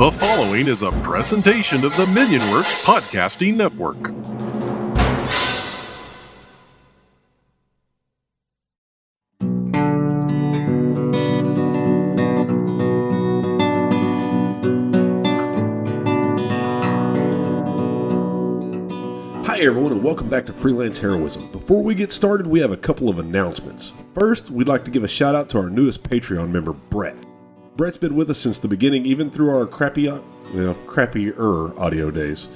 The following is a presentation of the Minionworks Podcasting Network. Hi everyone and welcome back to Freelance Heroism. Before we get started, we have a couple of announcements. First, we'd like to give a shout out to our newest Patreon member, Brett. Brett's been with us since the beginning, even through our crappier audio days.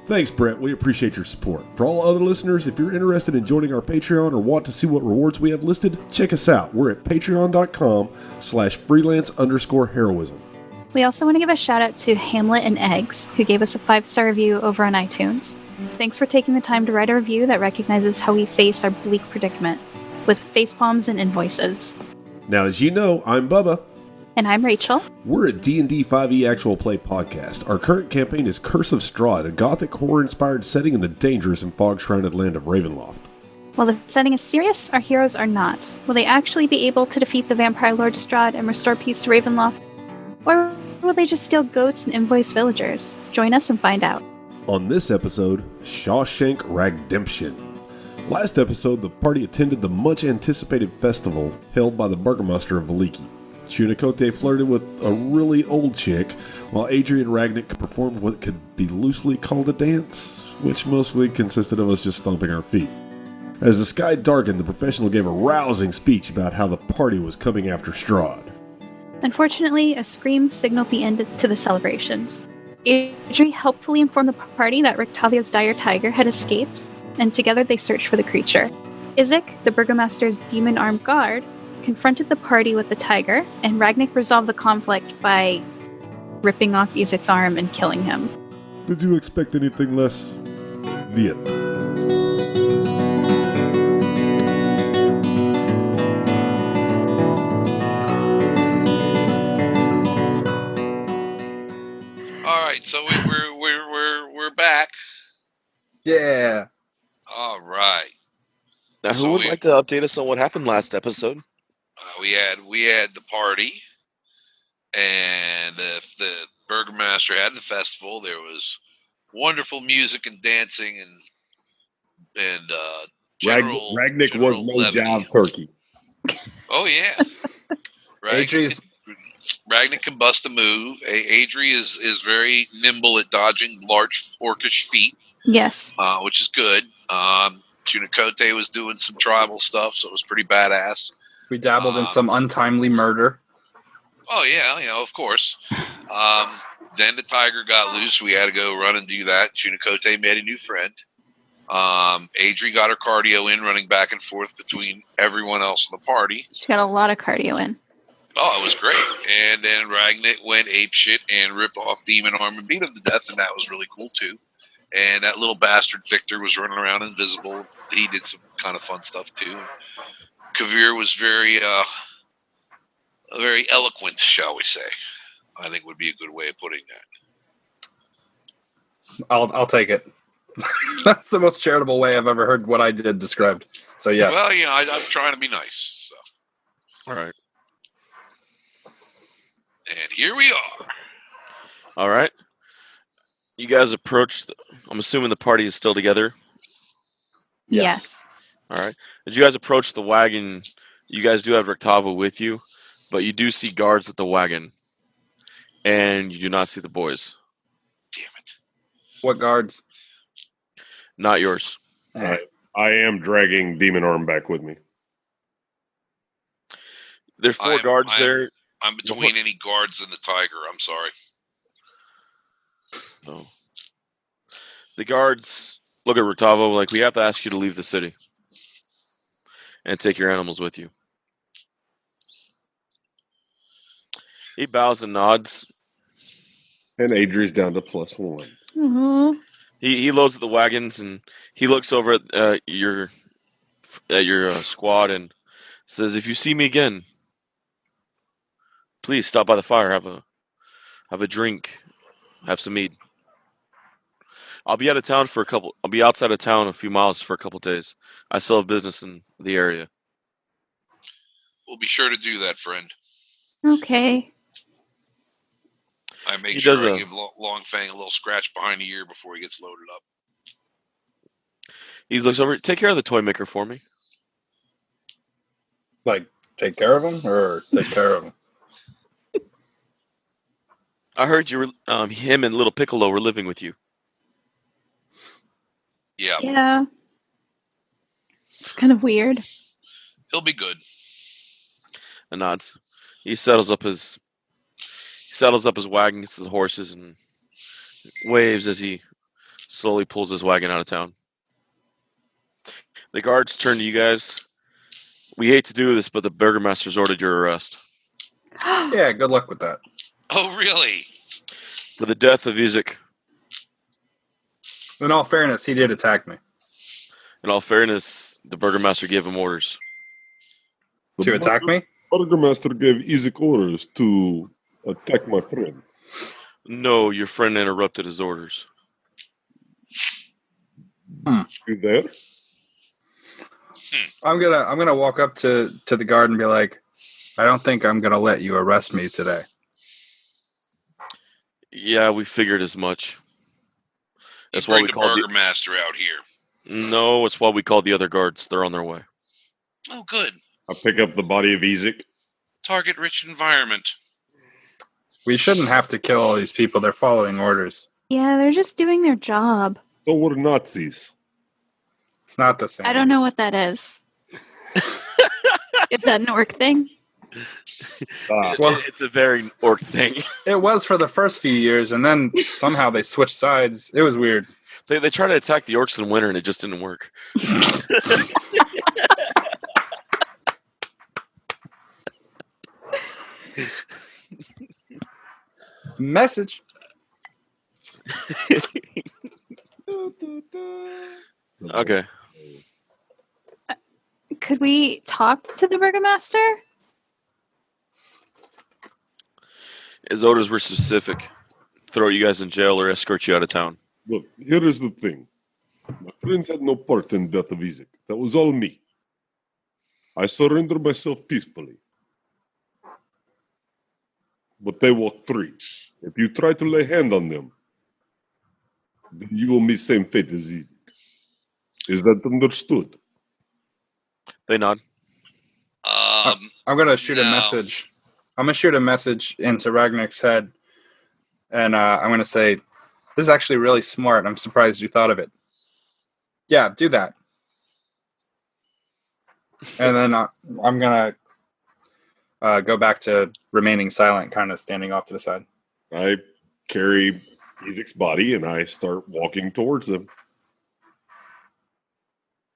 Thanks, Brett. We appreciate your support. For all other listeners, if you're interested in joining our Patreon or want to see what rewards we have listed, check us out. We're at patreon.com/freelance_heroism. We also want to give a shout out to Hamlet and Eggs, who gave us a 5-star review over on iTunes. Thanks for taking the time to write a review that recognizes how we face our bleak predicament, with facepalms and invoices. Now, as you know, I'm Bubba. And I'm Rachel. We're a D&D 5e actual play podcast. Our current campaign is Curse of Strahd, a gothic horror-inspired setting in the dangerous and fog-shrouded land of Ravenloft. While the setting is serious, our heroes are not. Will they actually be able to defeat the vampire lord Strahd and restore peace to Ravenloft? Or will they just steal goats and invoice villagers? Join us and find out. On this episode, Shawshank Rag-demption. Last episode, the party attended the much-anticipated festival held by the Burgomaster of Veliki. Chunicote flirted with a really old chick, while Adrian Ragnick performed what could be loosely called a dance, which mostly consisted of us just stomping our feet. As the sky darkened, the professional gave a rousing speech about how the party was coming after Strahd. Unfortunately, a scream signaled the end to the celebrations. Adri helpfully informed the party that Rictavio's dire tiger had escaped, and together they searched for the creature. Isaac, the Burgomaster's demon-armed guard, confronted the party with the tiger, and Ragnick resolved the conflict by ripping off Isaac's arm and killing him. Did you expect anything less? Niet. All right, so we're back. Yeah. All right. Now, who would like to update us on what happened last episode? We had the party, and the Burgomaster had the festival. There was wonderful music and dancing, and general Ragnick general was no levity. jive turkey. Oh yeah, Ragnick can bust a move. Adri is very nimble at dodging large orcish feet. Yes. Which is good. Chunicote was doing some tribal stuff, so it was pretty badass. We dabbled in some untimely murder. Oh, yeah, of course. Then the tiger got loose. We had to go run and do that. Chunicote made a new friend. Adri got her cardio in, running back and forth between everyone else in the party. She got a lot of cardio in. Oh, it was great. And then Ragnick went apeshit and ripped off Demon Arm and beat him to death, and that was really cool, too. And that little bastard Victor was running around invisible. He did some kind of fun stuff, too. Kavir was very eloquent, shall we say. I think would be a good way of putting that. I'll take it. That's the most charitable way I've ever heard what I did described. So yes. Well, I'm trying to be nice. So. All right. And here we are. All right. You guys approached. I'm assuming the party is still together. Yes. All right. As you guys approach the wagon, you guys do have Rictavo with you, but you do see guards at the wagon, and you do not see the boys. Damn it. What guards? Not yours. I am dragging Demon Arm back with me. There's four guards there. I'm between any guards and the tiger. I'm sorry. No. The guards look at Rictavo like, we have to ask you to leave the city and take your animals with you. He bows and nods. And Adri's down to +1. Mm-hmm. He loads at the wagons and he looks over at your squad and says, "If you see me again, please stop by the fire. Have a drink. Have some mead. I'll be out of town I'll be outside of town a few miles for a couple days. I still have business in the area." We'll be sure to do that, friend. Okay. I I make He sure does I a- give Long Fang a little scratch behind the ear before he gets loaded up. He looks over. Take care of the toy maker for me. Like, take care of him or take care of him? I heard you were him and Little Piccolo were living with you. Yeah, Yeah. It's kind of weird. he'll be good. And nods. He settles up his wagon, gets the horses, and waves as he slowly pulls his wagon out of town. The guards turn to you guys. We hate to do this, but the burgomaster's ordered your arrest Yeah, good luck with that. Oh, really? for the death of Isaac. In all fairness, he did attack me. In all fairness, the burgomaster gave him orders. To attack me? Burgomaster gave Isaac orders to attack my friend. No, your friend interrupted his orders. You there? I'm gonna walk up to the guard and be like, I don't think I'm gonna let you arrest me today. Yeah, we figured as much. That's You why bring we the called burgomaster out here. No, it's why we called the other guards. They're on their way. Oh, good. I pick up the body of Isaac. Target-rich environment. We shouldn't have to kill all these people. They're following orders. Yeah, they're just doing their job. So we're Nazis. It's not the same. I don't know what that is. Is that an orc thing? Well, It's a very orc thing. it was for the first few years, and then somehow they switched sides. It was weird. They tried to attack the orcs in winter, and it just didn't work. Message. Okay. Could we talk to the burgomaster? His orders were specific. Throw you guys in jail or escort you out of town. Look, here is the thing. My friends had no part in the death of Isaac. That was all me. I surrendered myself peacefully. But they walk free. If you try to lay hand on them, then you will meet same fate as Isaac. Is that understood? They nod. I'm gonna shoot a No. message. I'm gonna shoot a message into Ragnar's head, and I'm gonna say, "This is actually really smart. I'm surprised you thought of it." Yeah, do that. And then I'm gonna go back to remaining silent, kind of standing off to the side. I carry Isaac's body and I start walking towards them.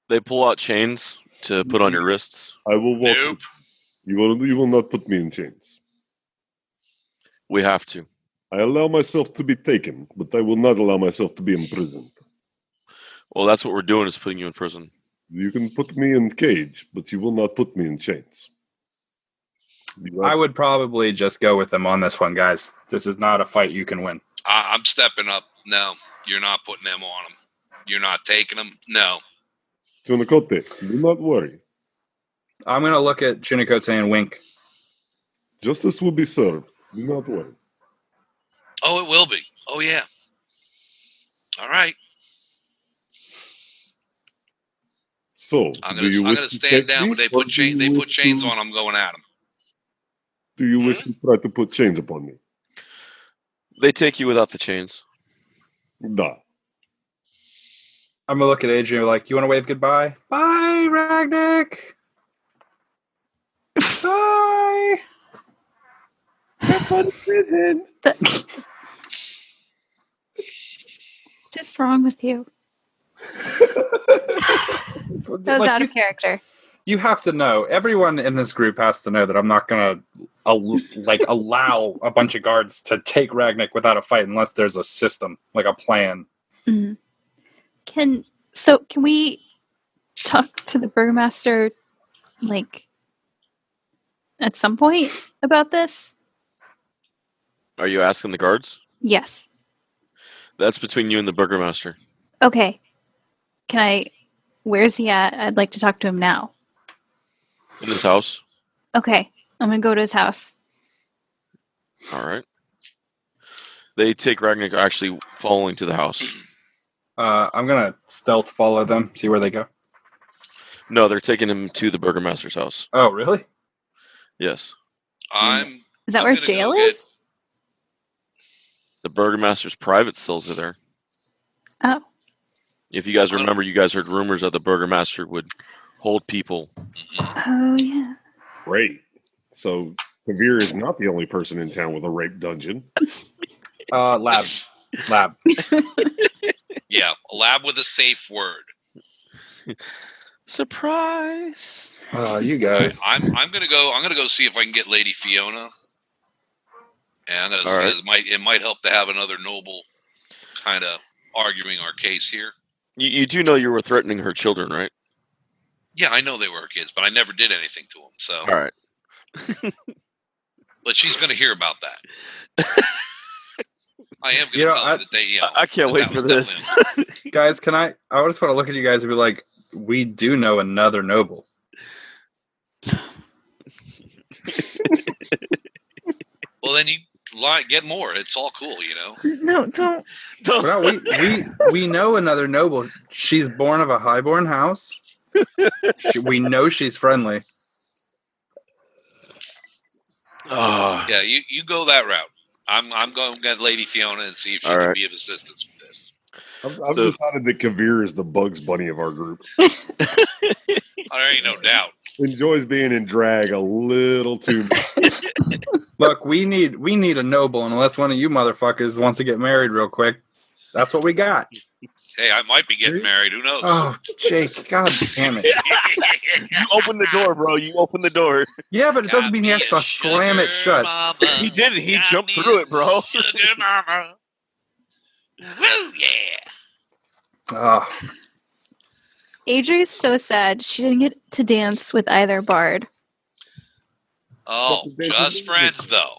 They pull out chains to put on your wrists. I will walk. Nope. You will not put me in chains. We have to. I allow myself to be taken, but I will not allow myself to be imprisoned. Well, that's what we're doing is putting you in prison. You can put me in cage, but you will not put me in chains. I would probably just go with them on this one, guys. This is not a fight you can win. I'm stepping up. No, you're not putting them on them. You're not taking them. No. Chunikote, do not worry. I'm gonna look at Chunikote and wink. Justice will be served. Do not worry. Oh, it will be. Oh, yeah. All right. So, I'm do you wish gonna to stand take down me, when they or put do you they put wish chains to- on them, going at them. Do you wish to try to put chains upon me? They take you without the chains. Nah. I'm gonna look at Adrian like, "You want to wave goodbye? Bye, Ragnar. Bye. Have fun in prison. What's wrong with you? That was out of character. You have to know. Everyone in this group has to know that I'm not gonna allow a bunch of guards to take Ragnar without a fight unless there's a system, like a plan. Mhm. Can we talk to the burgomaster, like, at some point about this? Are you asking the guards? Yes. That's between you and the burgomaster. Okay. Where's he at? I'd like to talk to him now. In his house. Okay. I'm going to go to his house. All right. They take Ragnick actually following to the house. I'm gonna stealth follow them, see where they go. No, they're taking him to the burgomaster's house. Oh, really? Yes. I'm. Is that I'm where gonna jail go get- is? The burgomaster's private cells are there. Oh. If you guys remember, you guys heard rumors that the burgomaster would hold people. Mhm. Oh, yeah. Great. So Kavir is not the only person in town with a rape dungeon. Lab. Yeah, a lab with a safe word. Surprise! Oh, you guys. I'm gonna go. I'm gonna go see if I can get Lady Fiona, and I'm gonna All see. right. It might help to have another noble kind of arguing our case here. You do know you were threatening her children, right? Yeah, I know they were kids, but I never did anything to them. So, All right. but she's gonna hear about that. I am gonna You know, tell her that they. I can't that wait that for was this. Guys, can I just want to look at you guys and be like, we do know another noble. Well, then you get more. It's all cool, you know. No, don't. No, we know another noble. She's born of a highborn house. We know she's friendly. Ah, Yeah, you go that route. I'm going to get Lady Fiona and see if she All can right. be of assistance with this. I've So- decided that Kavir is the Bugs Bunny of our group. There ain't no doubt. Enjoys being in drag a little too much. Look, we need a noble, unless one of you motherfuckers wants to get married real quick. That's what we got. Hey, I might be getting married. Who knows? Oh, Jake, god damn it. you open the door, bro. You open the door. Yeah, but it doesn't Got mean he me has a to slam it sugar shut. mama. He did it. He Got jumped me through a it, bro. Sugar mama. Woo, yeah. Oh, Adri's so sad she didn't get to dance with either bard. Oh, just friends, though.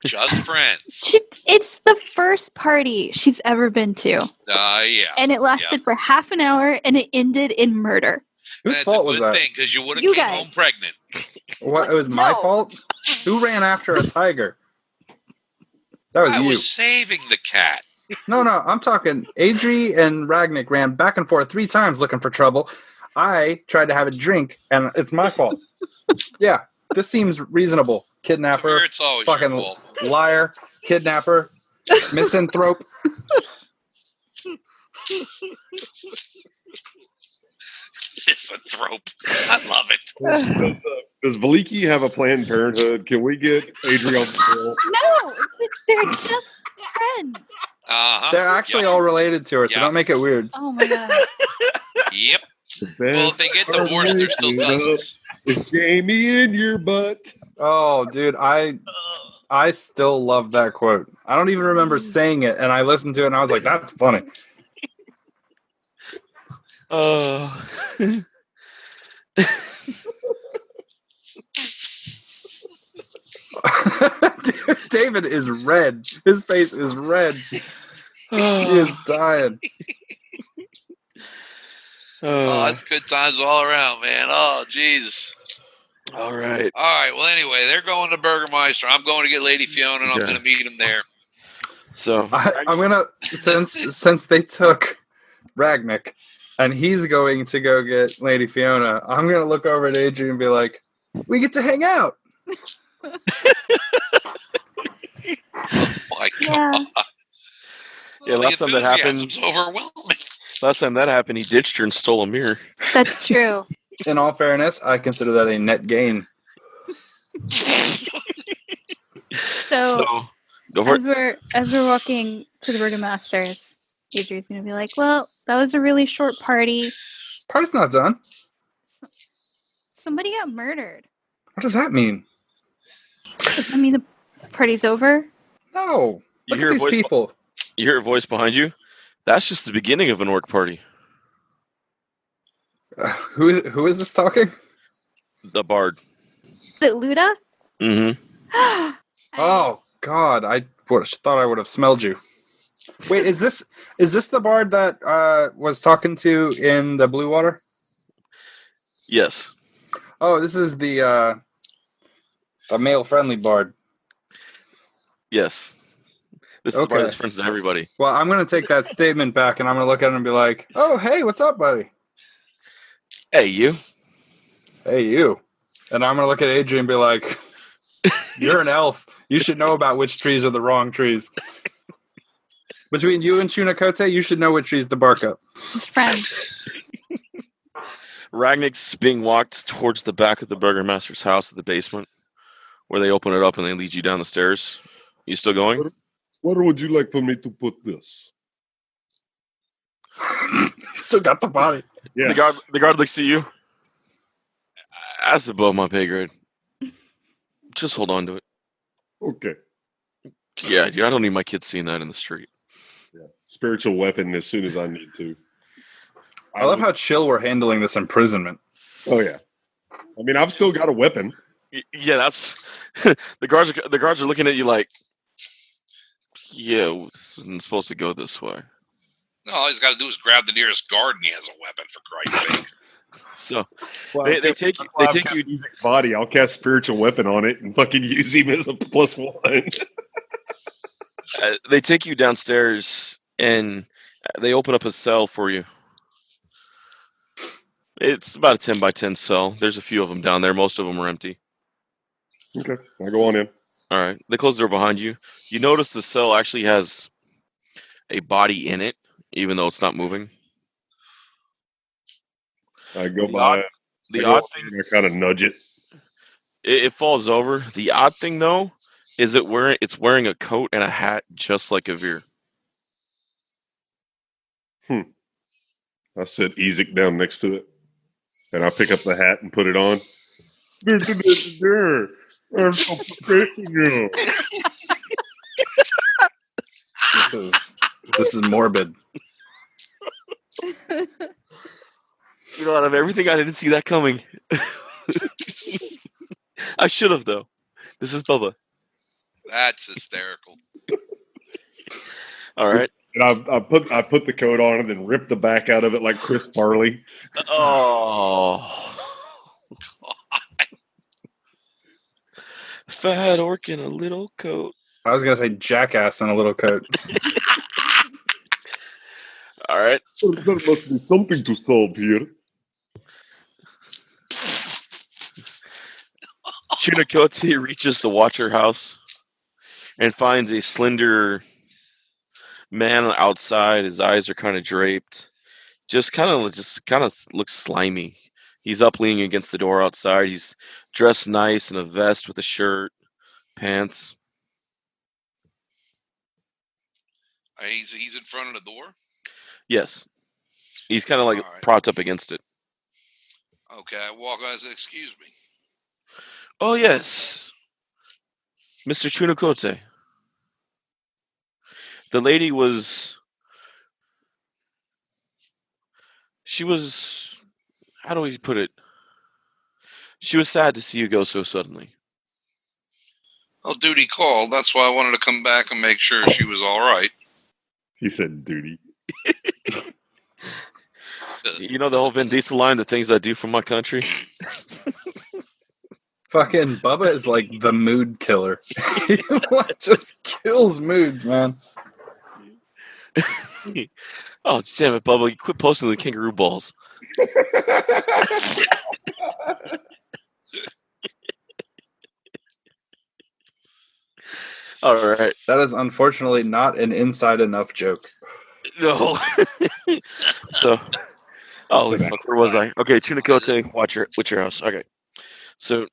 Just friends. It's the first party she's ever been to. Yeah. And it lasted for half an hour and it ended in murder. whose That's fault a was good that? thing, because you would have You came guys. home pregnant. What? It was my No. fault? Who ran after a tiger? That was I you. was saving the cat. No, I'm talking. Adri and Ragnick ran back and forth 3 times looking for trouble. I tried to have a drink, and it's my fault. Yeah, this seems reasonable. Kidnapper, It's always your fucking fault. liar, kidnapper, misanthrope. Misanthrope. I love it. Does Valiki have a Planned Parenthood? Can we get Adri on the bill? No, they're just friends. Uh-huh. They're actually Yep. all related to her, so Yeah. don't make it weird. Oh my god. Yep. The Well, best if they get part of divorced, they're still waking up cousins. is Jamie in your butt. Oh, dude, I still love that quote. I don't even remember saying it, and I listened to it, and I was like, that's funny. Dude, David is red. His face is red. He is dying. Oh, it's good times all around, man. Oh, Jesus. All right. All right. Well, anyway, they're going to Burgermeister. I'm going to get Lady Fiona, and I'm Okay. going to meet him there. So I'm gonna since they took Ragnick, and he's going to go get Lady Fiona. I'm gonna look over at Adrian and be like, "We get to hang out." Oh, my Yeah. God. Yeah, last time that happened- It's overwhelming. last time that happened, he ditched her and stole a mirror. That's true. In all fairness, I consider that a net gain. So Go for it. as we're walking to the burgomaster's, Adri's gonna be like, "Well, that was a really short party. Party's not done. Somebody got murdered. What does that mean? Does that mean the party's over?" No. You Look hear at a these voice people. You hear a voice behind you. That's just the beginning of an orc party. Who is this talking? The bard. Is it Luda? Mm-hmm. Oh God, I thought I would have smelled you. Wait, is this the bard that was talking to in the blue water? Yes. Oh, this is the male friendly bard. Yes. This is the party Okay. that's friends to everybody. Well, I'm going to take that statement back, and I'm going to look at him and be like, oh, hey, what's up, buddy? Hey, you. Hey, you. And I'm going to look at Adrian and be like, you're an elf. You should know about which trees are the wrong trees. Between you and Chunakote, you should know which trees to bark up. Just friends. Ragnar's being walked towards the back of the burgomaster's house at the basement, where they open it up and they lead you down the stairs. You still going? Where would you like for me to put this? Still got the body. Yeah. The guard looks at you. That's above my pay grade. Just hold on to it. Okay. Yeah, dude, I don't need my kids seeing that in the street. Yeah. Spiritual weapon as soon as I need to. I love how chill we're handling this imprisonment. Oh yeah. I mean, I've still got a weapon. Yeah, that's the guards are looking at you like, yeah, this isn't supposed to go this way. No, all he's got to do is grab the nearest guard, and he has a weapon. For Christ's sake! So Well, they take you. Music's body. I'll cast spiritual weapon on it and fucking use him as a +1. They take you downstairs and they open up a cell for you. It's about a 10 by 10 cell. There's a few of them down there. Most of them are empty. Okay, I go on in. All right. They close the door behind you. You notice the cell actually has a body in it, even though it's not moving. I go The by. odd thing, I kind of nudge it. it falls over. The odd thing, though, is it's wearing a coat and a hat just like a Veer. I sit Ezek down next to it, and I pick up the hat and put it on. I'm so professional. This is morbid. You know, out of everything, I didn't see that coming. I should have, though. This is Bubba. That's hysterical. All right. And I put the coat on and then rip the back out of it like Chris Farley. Oh. Fat orc in a little coat. I was going to say jackass in a little coat. All right. There must be something to solve here. Chunakote reaches the Watcher house and finds a slender man outside. His eyes are kind of draped. Just kind of looks slimy. He's up leaning against the door outside. He's dressed nice in a vest with a shirt, pants. He's in front of the door. Yes. He's kind of like All right. propped up against it. Okay, I walk out and say, "Excuse me." Oh, yes. Mr. Chunakote. The lady was... She was... How do we put it? She was sad to see you go so suddenly. Well, duty called. That's why I wanted to come back and make sure she was all right. He said duty. You know the whole Vin Diesel line, the things I do for my country? Fucking Bubba is like the mood killer. He just kills moods, man. Oh, damn it, Bubba. You quit posting the kangaroo balls. All right. That is unfortunately not an inside enough joke. No. So, holy fuck, where was I? Okay, Chunakote, what's your house? Okay. So,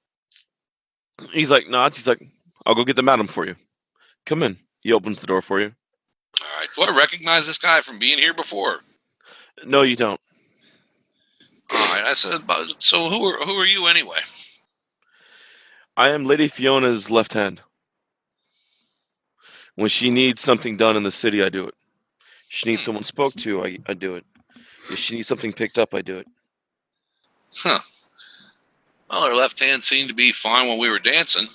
he's like, nods. He's like, I'll go get the madam for you. Come in. He opens the door for you. All right. Do I recognize this guy from being here before? No, you don't. All right. I said, so who are you anyway? I am Lady Fiona's left hand. When she needs something done in the city, I do it. She needs someone spoke to, I do it. If she needs something picked up, I do it. Huh. Well, her left hand seemed to be fine when we were dancing.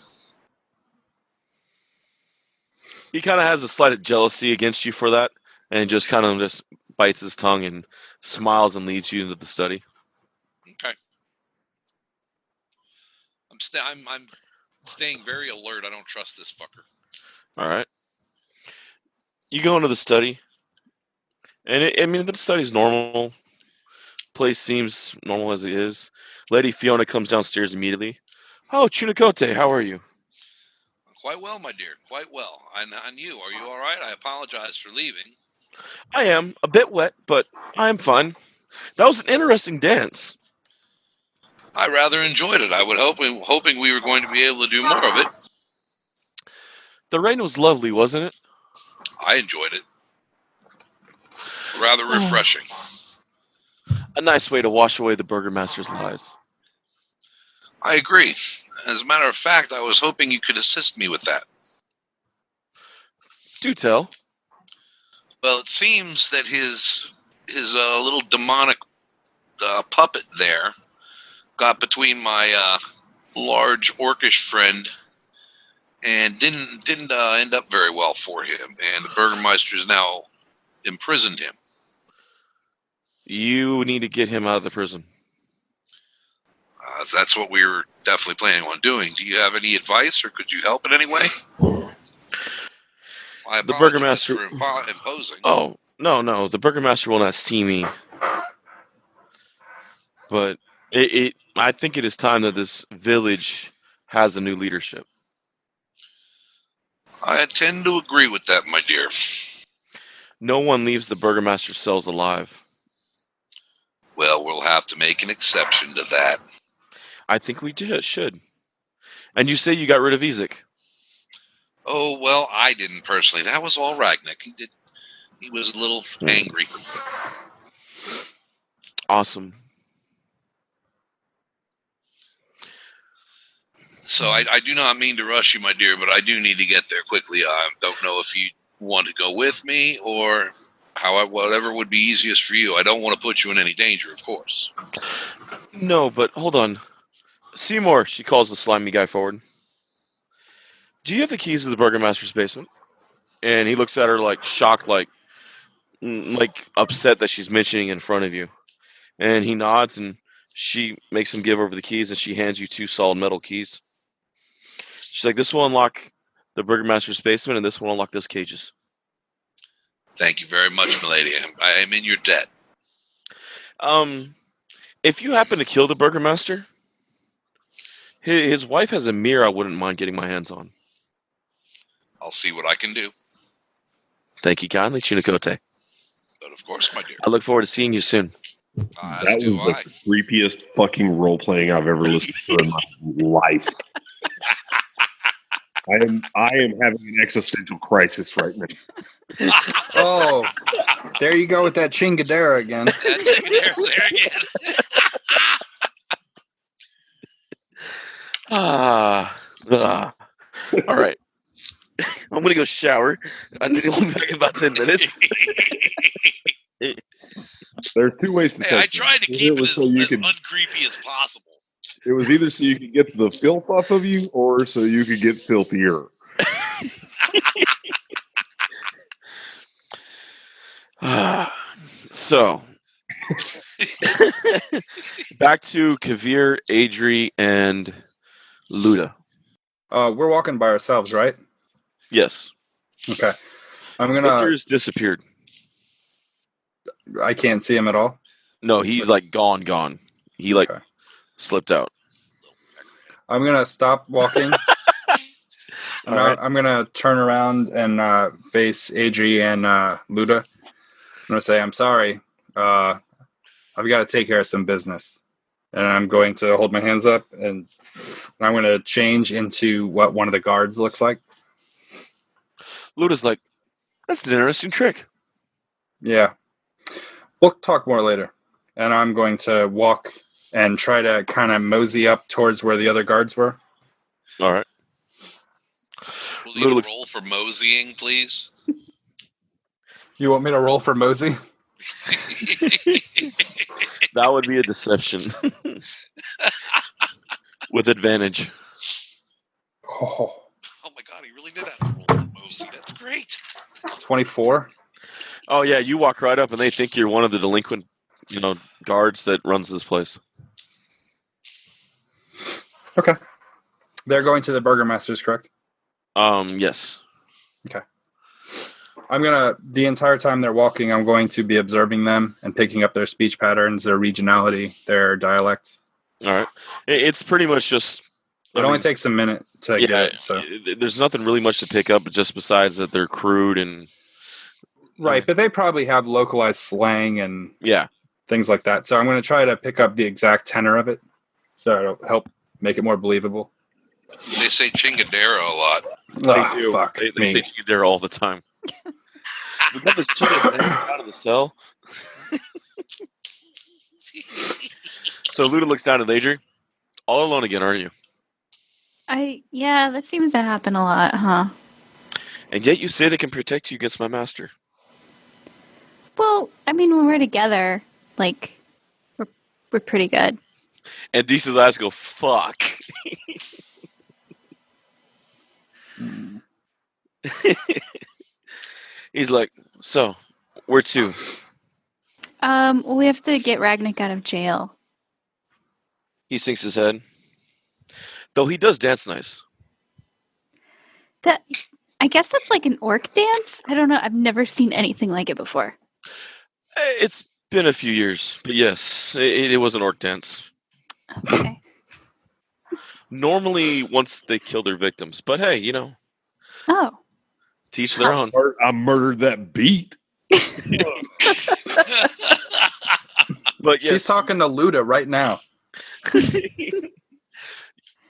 He kind of has a slight jealousy against you for that, and just kind of just bites his tongue and smiles and leads you into the study. Okay. I'm staying very alert. I don't trust this fucker. All right. You go into the study, and the study's normal. Place seems normal as it is. Lady Fiona comes downstairs immediately. Oh, Chunikote, how are you? Quite well, my dear. Quite well. And you, are you all right? I apologize for leaving. I am a bit wet, but I'm fine. That was an interesting dance. I rather enjoyed it. I would hoping we were going to be able to do more of it. The rain was lovely, wasn't it? I enjoyed it. Rather refreshing. A nice way to wash away the Burgermaster's lies. I agree. As a matter of fact, I was hoping you could assist me with that. Do tell. Well, it seems that his little demonic puppet there got between my large orcish friend and didn't end up very well for him. And the Burgermeister has now imprisoned him. You need to get him out of the prison. That's what we were definitely planning on doing. Do you have any advice, or could you help in any way? I The apologize Burgermaster for imposing. Oh, no. The Burgermaster will not see me. But I think it is time that this village has a new leadership. I tend to agree with that, my dear. No one leaves the Burgermaster's cells alive. Well, we'll have to make an exception to that. I think we should. And you say you got rid of Ezek. Oh, well, I didn't personally. That was all Ragnick. He was a little angry. Awesome. So I do not mean to rush you, my dear, but I do need to get there quickly. I don't know if you want to go with me or whatever would be easiest for you. I don't want to put you in any danger, of course. No, but hold on. Seymour, she calls the slimy guy forward. Do you have the keys to the Burgermaster's basement? And he looks at her like shocked, like upset that she's mentioning in front of you. And he nods, and she makes him give over the keys, and she hands you 2 solid metal keys. She's like, this will unlock the Burgermaster's basement, and this will unlock those cages. Thank you very much, milady. I am in your debt. If you happen to kill the Burgermaster, his wife has a mirror I wouldn't mind getting my hands on. I'll see what I can do. Thank you kindly, Chunikote. But of course, my dear. I look forward to seeing you soon. That was the creepiest fucking role playing I've ever listened to in my life. I am having an existential crisis right now. Oh, there you go with that Chingadera again. That Chingadera's there again. All right. I'm going to go shower. I need to be back in about 10 minutes. There's 2 ways to take it. I tried to keep it as uncreepy as possible. It was either so you could get the filth off of you or so you could get filthier. So, back to Kavir, Adri, and Luda. We're walking by ourselves, right? Yes. Okay. Victor has disappeared. I can't see him at all. No, he's like gone. He slipped out. I'm gonna stop walking. I'm gonna turn around and face Adri and Luda. I'm gonna say, I'm sorry. I've got to take care of some business. And I'm going to hold my hands up and I'm going to change into what one of the guards looks like. Luda's like, that's an interesting trick. Yeah. We'll talk more later. And I'm going to walk and try to kind of mosey up towards where the other guards were. All right. Will you roll for moseying, please? You want me to roll for mosey? That would be a deception. With advantage. Oh my god, he really did have to roll for mosey. That's great. 24. Oh yeah, you walk right up and they think you're one of the delinquent, guards that runs this place. Okay. They're going to the Burgermaster's, correct? Yes. Okay. the entire time they're walking, I'm going to be observing them and picking up their speech patterns, their regionality, their dialect. All right. It's pretty much just. It only takes a minute to get it. So there's nothing really much to pick up, just besides that they're crude and. Right, but they probably have localized slang and things like that. So I'm going to try to pick up the exact tenor of it, so it'll help make it more believable. They say chingadera a lot. They do. Fuck They me. say chingadera all the time. We got this chingadera out of the cell. So Luda looks down at Adri. All alone again, aren't you? Yeah, that seems to happen a lot, huh? And yet you say they can protect you against my master. Well, I mean, when we're together, like, we're pretty good. And Deese's eyes go, fuck. He's like, so, where to? We have to get Ragnick out of jail. He sinks his head. Though he does dance nice. I guess that's like an orc dance? I don't know. I've never seen anything like it before. It's been a few years, but yes, it was an orc dance. Okay. Normally, once they kill their victims, but hey, you know. Oh. Teach their own. I murdered that beat. But yes, She's talking to Luda right now.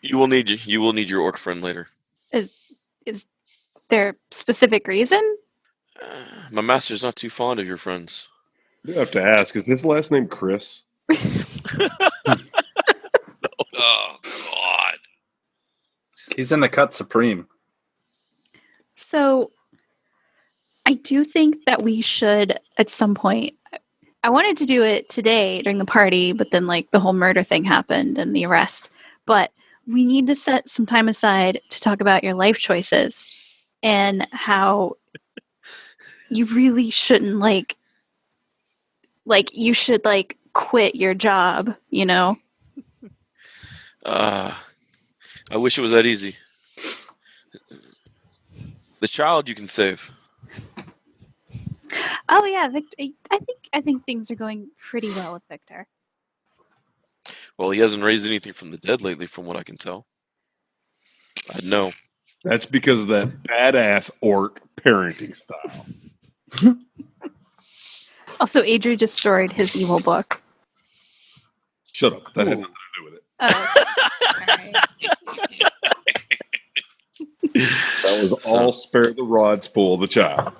You will need your orc friend later. Is there a specific reason? My master's not too fond of your friends. You have to ask, is his last name Chris? Oh, God. He's in the cut supreme. So, I do think that we should, at some point, I wanted to do it today during the party, but then like the whole murder thing happened and the arrest. But we need to set some time aside to talk about your life choices and how you really shouldn't like you should like quit your job, you know? I wish it was that easy. The child you can save. Oh yeah, Victor. I think things are going pretty well with Victor. Well, he hasn't raised anything from the dead lately, from what I can tell. I know. That's because of that badass orc parenting style. Also, Adri just destroyed his evil book. Shut up. That had nothing to do with it. Oh, all right. That was all spare the rod, spoil the child.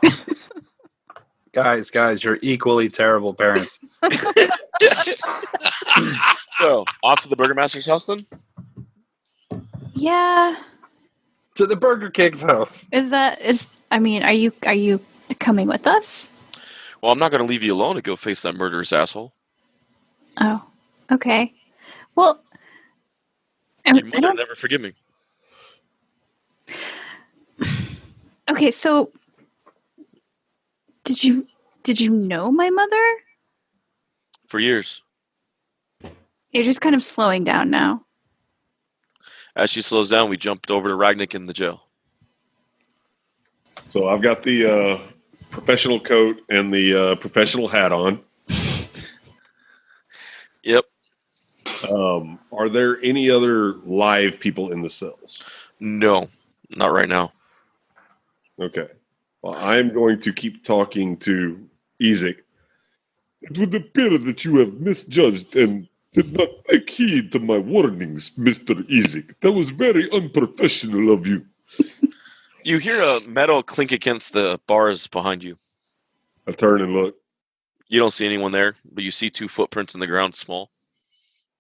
Guys, you're equally terrible parents. So, off to the Burgermaster's house then? Yeah. To the Burger King's house. Are you coming with us? Well, I'm not going to leave you alone to go face that murderous asshole. Oh, okay. Well, Your mother never forgive me. Okay, so did you know my mother? For years. You're just kind of slowing down now. As she slows down, we jumped over to Ragnick in the jail. So I've got the professional coat and the professional hat on. Yep. Are there any other live people in the cells? No, not right now. Okay. Well, I'm going to keep talking to Ezek. It would appear that you have misjudged and did not take heed to my warnings, Mr. Ezek. That was very unprofessional of you. You hear a metal clink against the bars behind you. I turn and look. You don't see anyone there, but you see 2 footprints in the ground, small.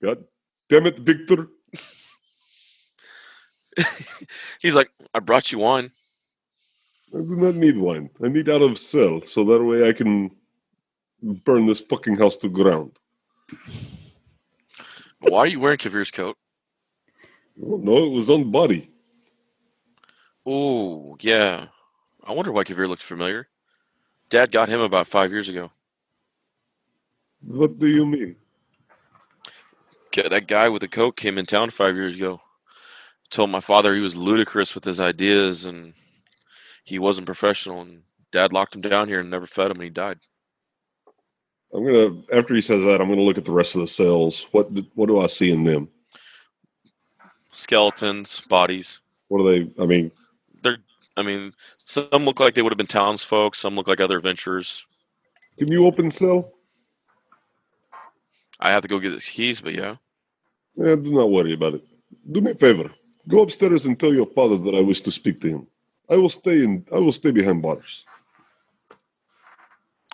God damn it, Victor. He's like, I brought you wine. I do not need wine. I need out of cell, so that way I can burn this fucking house to ground. Why are you wearing Kavir's coat? Oh, no, it was on body. Oh, yeah. I wonder why Kavir looks familiar. Dad got him about 5 years ago. What do you mean? That guy with the coat came in town 5 years ago. Told my father he was ludicrous with his ideas and he wasn't professional. And Dad locked him down here and never fed him, and he died. After he says that, I'm gonna look at the rest of the cells. What do I see in them? Skeletons, bodies. What are they? Some look like they would have been townsfolk. Some look like other adventurers. Can you open the cell? I have to go get his keys, but yeah. Do not worry about it. Do me a favor. Go upstairs and tell your father that I wish to speak to him. I will stay behind bars.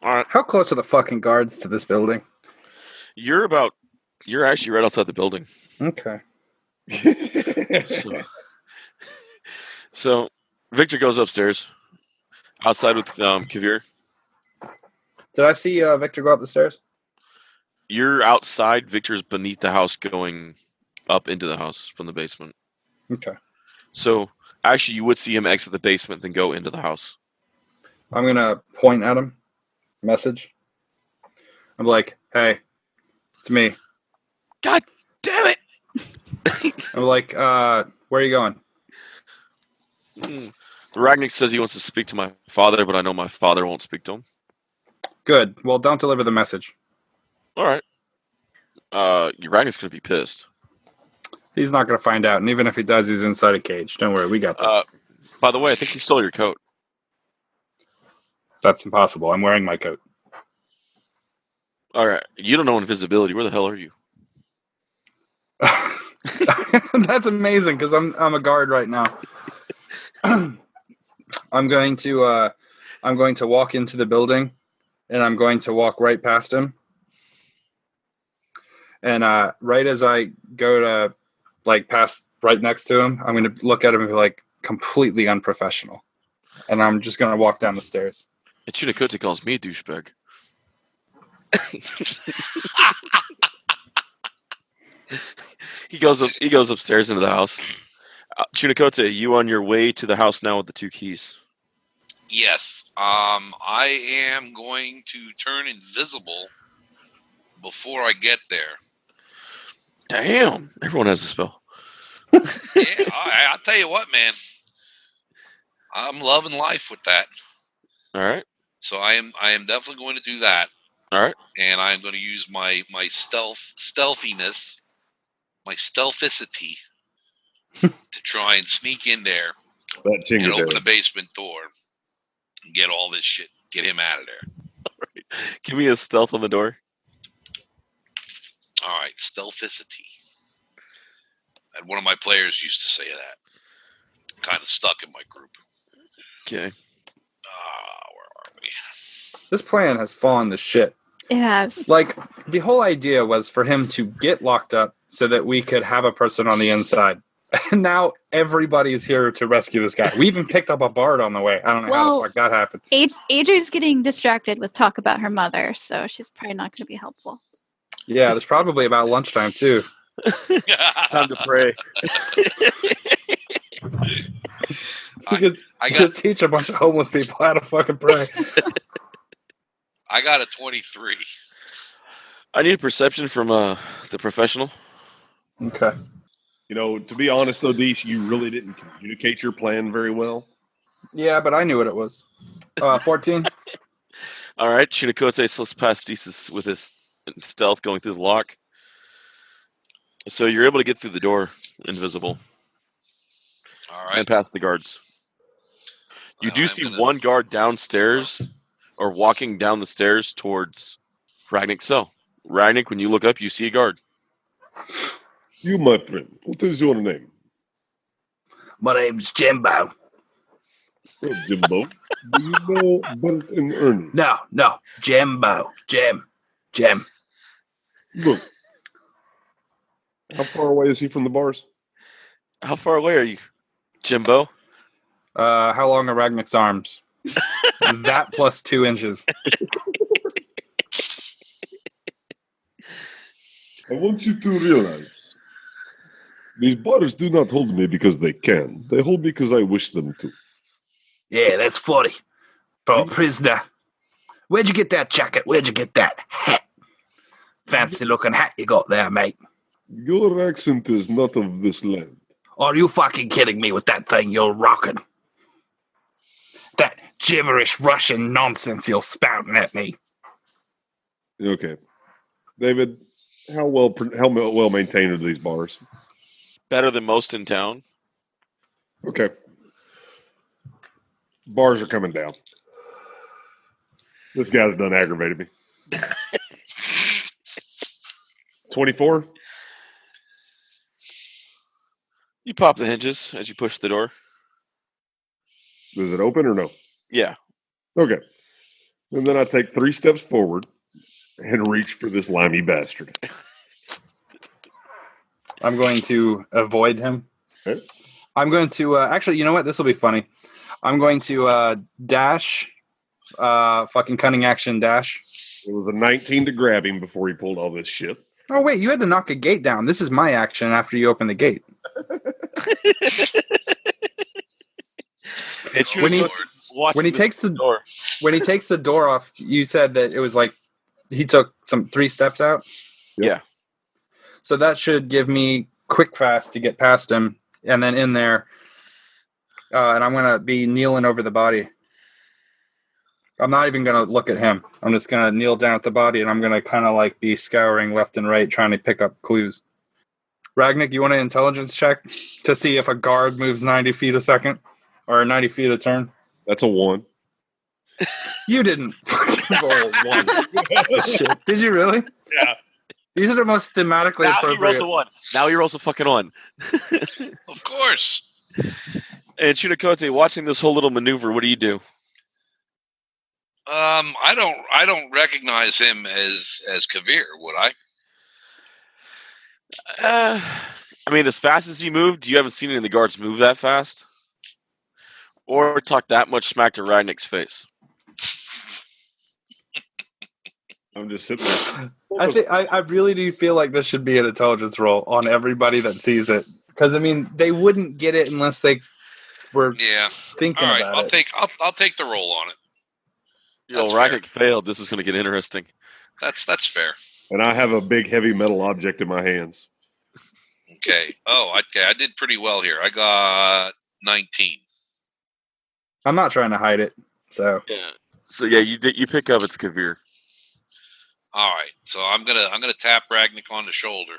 All right. How close are the fucking guards to this building? You're actually right outside the building. Okay. So Victor goes upstairs, outside with Kavir. Did I see Victor go up the stairs? You're outside. Victor's beneath the house, going up into the house from the basement. Okay. So actually, you would see him exit the basement, then go into the house. I'm gonna point at him. Message. I'm like, hey, it's me. God damn it! I'm like, where are you going? Ragnick says he wants to speak to my father, but I know my father won't speak to him. Good. Well, don't deliver the message. All right. Ragnick's gonna be pissed. He's not gonna find out, and even if he does, he's inside a cage. Don't worry, we got this. By the way, I think he stole your coat. That's impossible. I'm wearing my coat. All right. You don't know invisibility. Where the hell are you? That's amazing because I'm a guard right now. I'm going to walk into the building, and I'm going to walk right past him. And right as I go to pass right next to him, I'm going to look at him and be like, completely unprofessional. And I'm just going to walk down the stairs. And Chinakote calls me a douchebag. He goes upstairs into the house. Chinakote, you on your way to the house now with the 2 keys? Yes. I am going to turn invisible before I get there. Damn, everyone has a spell. Yeah, I'll tell you what, man. I'm loving life with that. All right. So I am definitely going to do that. All right. And I'm going to use my stealthiness, my stealthicity, to try and sneak in there and open the basement door and get all this shit, get him out of there. All right. Give me a stealth on the door. All right, stealthicity. And one of my players used to say that. Kind of stuck in my group. Okay. Where are we? This plan has fallen to shit. It has. Like, the whole idea was for him to get locked up so that we could have a person on the inside. And now everybody's here to rescue this guy. We even picked up a bard on the way. I don't know how the fuck that happened. Adri's getting distracted with talk about her mother, so she's probably not going to be helpful. Yeah, there's probably about lunchtime, too. Time to pray. You could teach a bunch of homeless people how to fucking pray. I got a 23. I need a perception from the professional. Okay. To be honest, though, Deesh, you really didn't communicate your plan very well. Yeah, but I knew what it was. 14. All right, Chinakote slips past Deesis with his stealth going through the lock. So you're able to get through the door, invisible. All right. And past the guards. You do see one guard downstairs, or walking down the stairs towards Ragnick's cell. Ragnick, when you look up, you see a guard. You, my friend, what is your name? My name's Jimbo. Oh, Jimbo. Do you know Bert and Ernie? No, Jimbo. Jim. Look. How far away is he from the bars? How far away are you, Jimbo? How long are Ragnick's arms? That plus 2 inches. I want you to realize these bars do not hold me because they can. They hold me because I wish them to. Yeah, that's funny. For a prisoner. Where'd you get that jacket? Where'd you get that hat? Fancy looking hat you got there, mate. Your accent is not of this land. Are you fucking kidding me with that thing you're rocking? that gibberish Russian nonsense you're spouting at me. Okay. David, how well maintained are these bars? Better than most in town. Okay. Bars are coming down. This guy's done aggravated me. 24? You pop the hinges as you push the door. Does it open or no? Yeah. Okay. And then I take 3 steps forward and reach for this limey bastard. I'm going to avoid him. Okay. I'm going to actually, you know what? This will be funny. I'm going to dash, fucking cunning action dash. It was a 19 to grab him before he pulled all this shit. Oh wait, you had to knock a gate down. This is my action after you open the gate. It's When he takes the door. When he takes the door off, you said that it was like he took 3 steps out. Yeah. So that should give me quick fast to get past him, and then in there, and I'm gonna be kneeling over the body. I'm not even gonna look at him. I'm just gonna kneel down at the body, and I'm gonna kind of like be scouring left and right, trying to pick up clues. Ragnick, you want an intelligence check to see if a guard moves 90 feet a second or 90 feet a turn? That's a 1. You didn't fucking roll 1. Shit. Did you really? Yeah. These are the most thematically Now he appropriate. rolls a 1. Now he rolls a fucking 1. Of course. And Chunikote, watching this whole little maneuver, what do you do? I don't recognize him as Kavir, would I? I mean, as fast as he moved, you haven't seen any of the guards move that fast, or talk that much smack to Ragnick's face. I'm just sitting there. I really do feel like this should be an intelligence roll on everybody that sees it, because I mean they wouldn't get it unless they were Yeah. thinking All right. about it. I'll take the roll on it. You know, That's Ragnick failed. This is going to get interesting. That's fair. And I have a big heavy metal object in my hands. Okay. Oh, okay. I did pretty well here. I got 19. I'm not trying to hide it, so Yeah. So yeah, you pick up it's Kavir. All right. So I'm gonna tap Ragnick on the shoulder.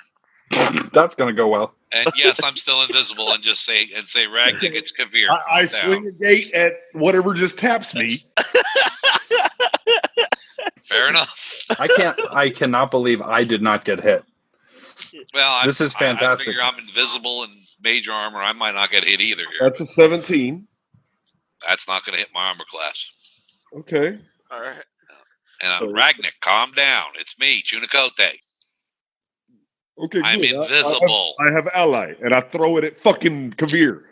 that's gonna go well. And yes, I'm still invisible, and just say Ragnick, it's Kavir. I Down. swing a gate at whatever just taps me. Fair enough. I cannot believe I did not get hit. Well, This is fantastic. I figure I'm invisible and mage armor. I might not get hit either here. That's a 17. That's not going to hit my armor class. Okay. All right. And So- Ragnick, calm down. It's me, Chunikote. Okay, I'm good. invisible. I have ally, and I throw it at fucking Kavir.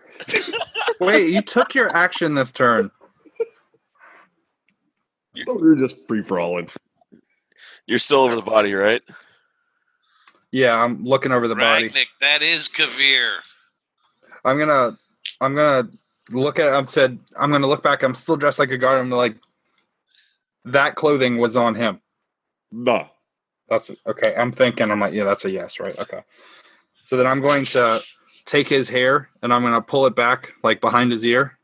Wait, you took your action this turn. I thought we were just free-for-alling. You're still over the body, right? Yeah, I'm looking over the body. Ragnick, that is Kavir. I'm gonna look at. I'm gonna look back. I'm still dressed like a guard. I'm like, that clothing was on him. Nah. That's okay. I'm thinking. I'm like, yeah, that's a yes, right? Okay. So then I'm going to take his hair and I'm going to pull it back like behind his ear,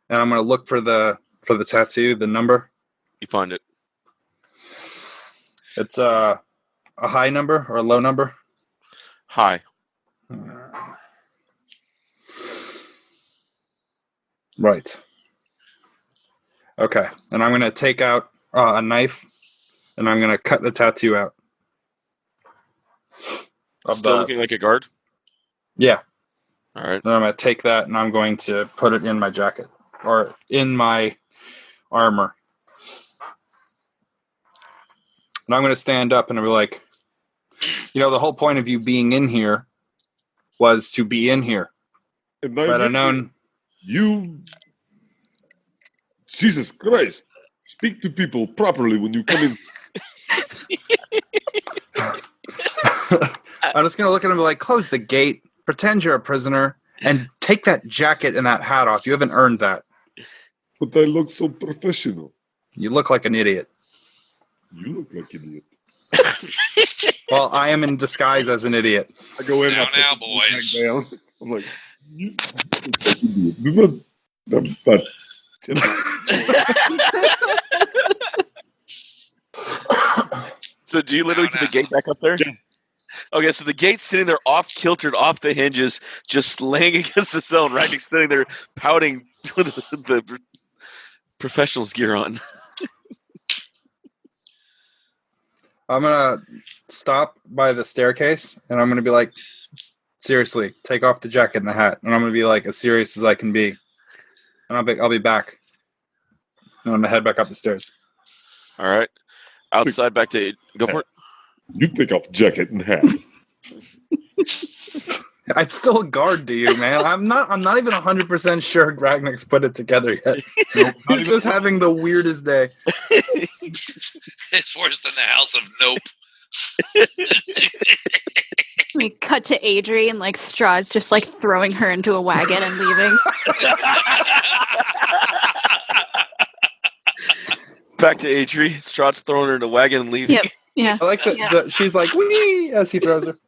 and I'm going to look for the tattoo, the number. You find it. It's a high number or a low number. Hi. Right. Okay. And I'm going to take out a knife and I'm going to cut the tattoo out. Still looking like a guard? Yeah. All right. Then I'm going to take that and I'm going to put it in my jacket or in my armor. And I'm going to stand up and I'll be like, the whole point of you being in here was to be in here. And But I known. You, Jesus Christ, speak to people properly when you come in. I'm just going to look at him and be like, close the gate, pretend you're a prisoner, and take that jacket and that hat off. You haven't earned that. But I look so professional. You look like an idiot. You look like an idiot. Well, I am in disguise as an idiot. I go in. Now, I put now, the boys. back down. I'm like, you look like an idiot. I'm not. So do you literally put the gate back up there? Okay, so the gate's sitting there off kiltered, off the hinges, just laying against the cell, and Ragnic's sitting there pouting with the professional's gear on. I'm gonna stop by the staircase, and I'm gonna be like, seriously, take off the jacket and the hat, and I'm gonna be like as serious as I can be, and I'll be back, and I'm gonna head back up the stairs. All right. Outside, back to go for it. You take off jacket and hat. I'm still a guard to you, man. I'm not even 100% sure Ragnik's put it together yet. He's just having the weirdest day. It's worse than the House of Nope. We cut to Adri and like Strahd's just like throwing her into a wagon and leaving. Back to Adri. Strahd's throwing her in a wagon and leaving. Yep. Yeah. I like that she's like, wee, as he throws her.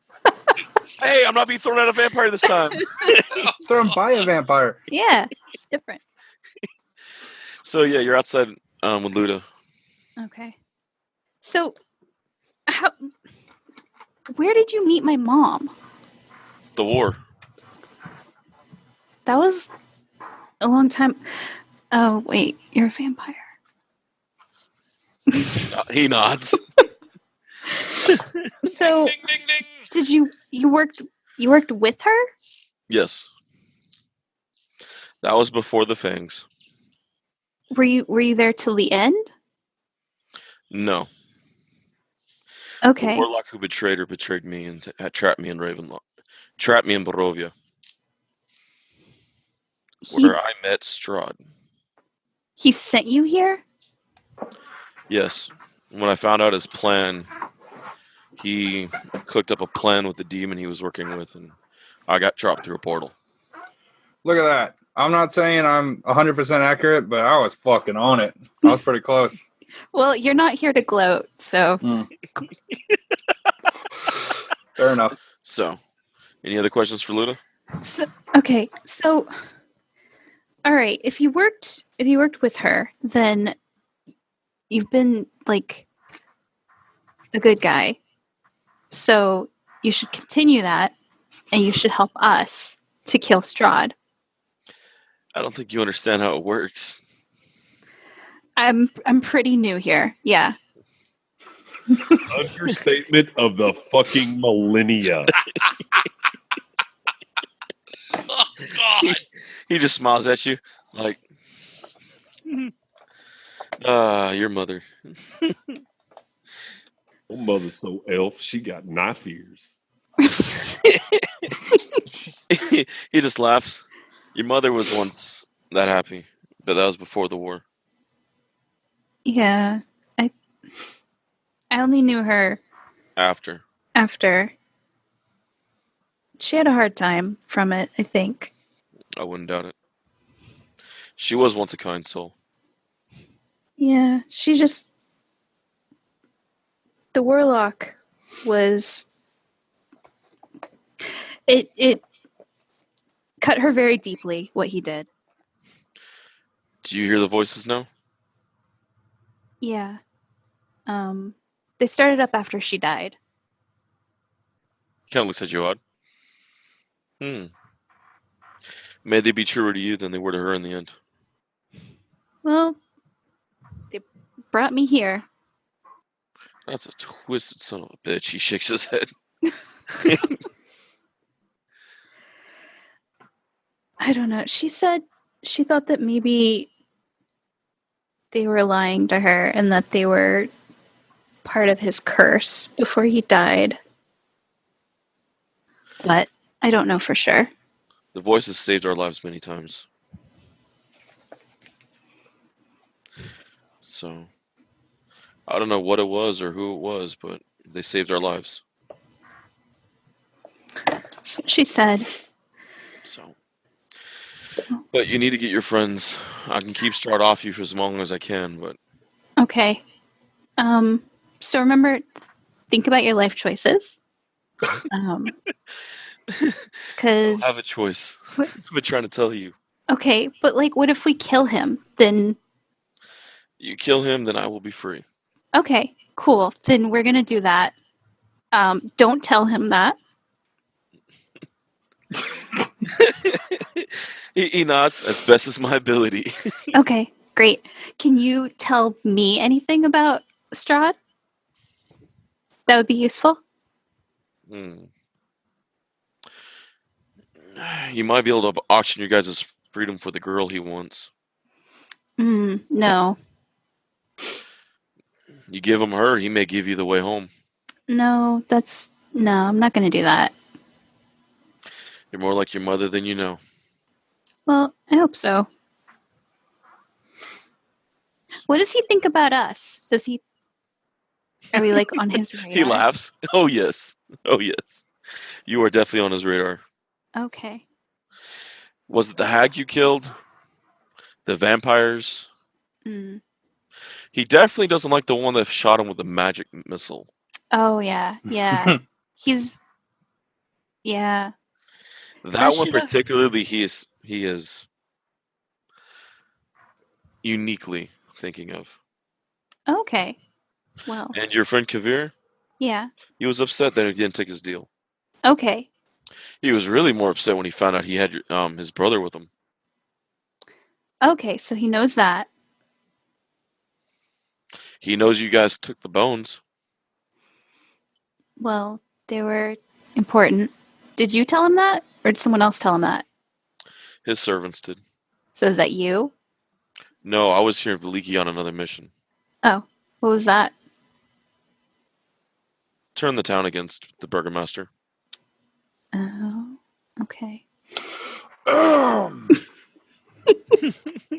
Hey, I'm not being thrown at a vampire this time. Thrown by a vampire. Yeah. It's different. So yeah, you're outside with Luda. Okay. So, where did you meet my mom? The war. That was a long time. Oh, wait. You're a vampire. He nods. So, Ding, ding, ding. did you worked with her? Yes. That was before the fangs. Were you there till the end? No. Okay. The warlock who betrayed her betrayed me and trapped me in Ravenloft. Trapped me in Barovia, where I met Strahd. He sent you here? Yes. When I found out his plan, he cooked up a plan with the demon he was working with, and I got dropped through a portal. Look at that. I'm not saying I'm 100% accurate, but I was fucking on it. I was pretty close. Well, you're not here to gloat, so. Fair enough. So, any other questions for Luda? Okay, so all right, if you worked with her, then you've been like a good guy. So you should continue that, and you should help us to kill Strahd. I don't think you understand how it works. I'm pretty new here. Yeah. Understatement of the fucking millennia. Oh, God. He just smiles at you like, your mother. My mother's so elf, she got knife ears. He just laughs. Your mother was once that happy, but that was before the war. Yeah. I only knew her After. She had a hard time from it, I think. I wouldn't doubt it. She was once a kind soul. Yeah, she just... The warlock was... It cut her very deeply, what he did. Do you hear the voices now? Yeah. They started up after she died. Kind of looks at you odd. May they be truer to you than they were to her in the end. Well, they brought me here. That's a twisted son of a bitch. He shakes his head. I don't know. She said she thought that maybe they were lying to her and that they were part of his curse before he died. But I don't know for sure. The voices saved our lives many times. So, I don't know what it was or who it was, but they saved our lives. That's what she said. So, but you need to get your friends. I can keep Strahd off you for as long as I can, but Okay. So remember, think about your life choices. I Because have a choice. I've been trying to tell you. Okay, but like, what if we kill him? Then, You kill him, then I will be free. okay, cool. Then we're gonna do that. Don't tell him that. He nods as best as my ability. Okay, great. Can you tell me anything about Strahd? That would be useful. Hmm. You might be able to auction your guys' freedom for the girl he wants. No. You give him her, he may give you the way home. No, I'm not gonna do that. You're more like your mother than you know. Well, I hope so. What does he think about us? Are we like on his radar? He laughs. Oh yes. Oh yes. You are definitely on his radar. Okay. Was it the hag you killed? The vampires? Mm. He definitely doesn't like the one that shot him with a magic missile. Oh yeah, yeah. Yeah. That one should've- particularly, he is uniquely thinking of. Okay. Well, And your friend Kavir, yeah. he was upset that he didn't take his deal. Okay. He was really more upset when he found out he had his brother with him. Okay, so he knows that. He knows you guys took the bones. Well, they were important. Did you tell him that? Or did someone else tell him that? His servants did. So is that you? No, I was here in Veliki on another mission. Oh, what was that? Turn the town against the burgomaster. Oh, okay.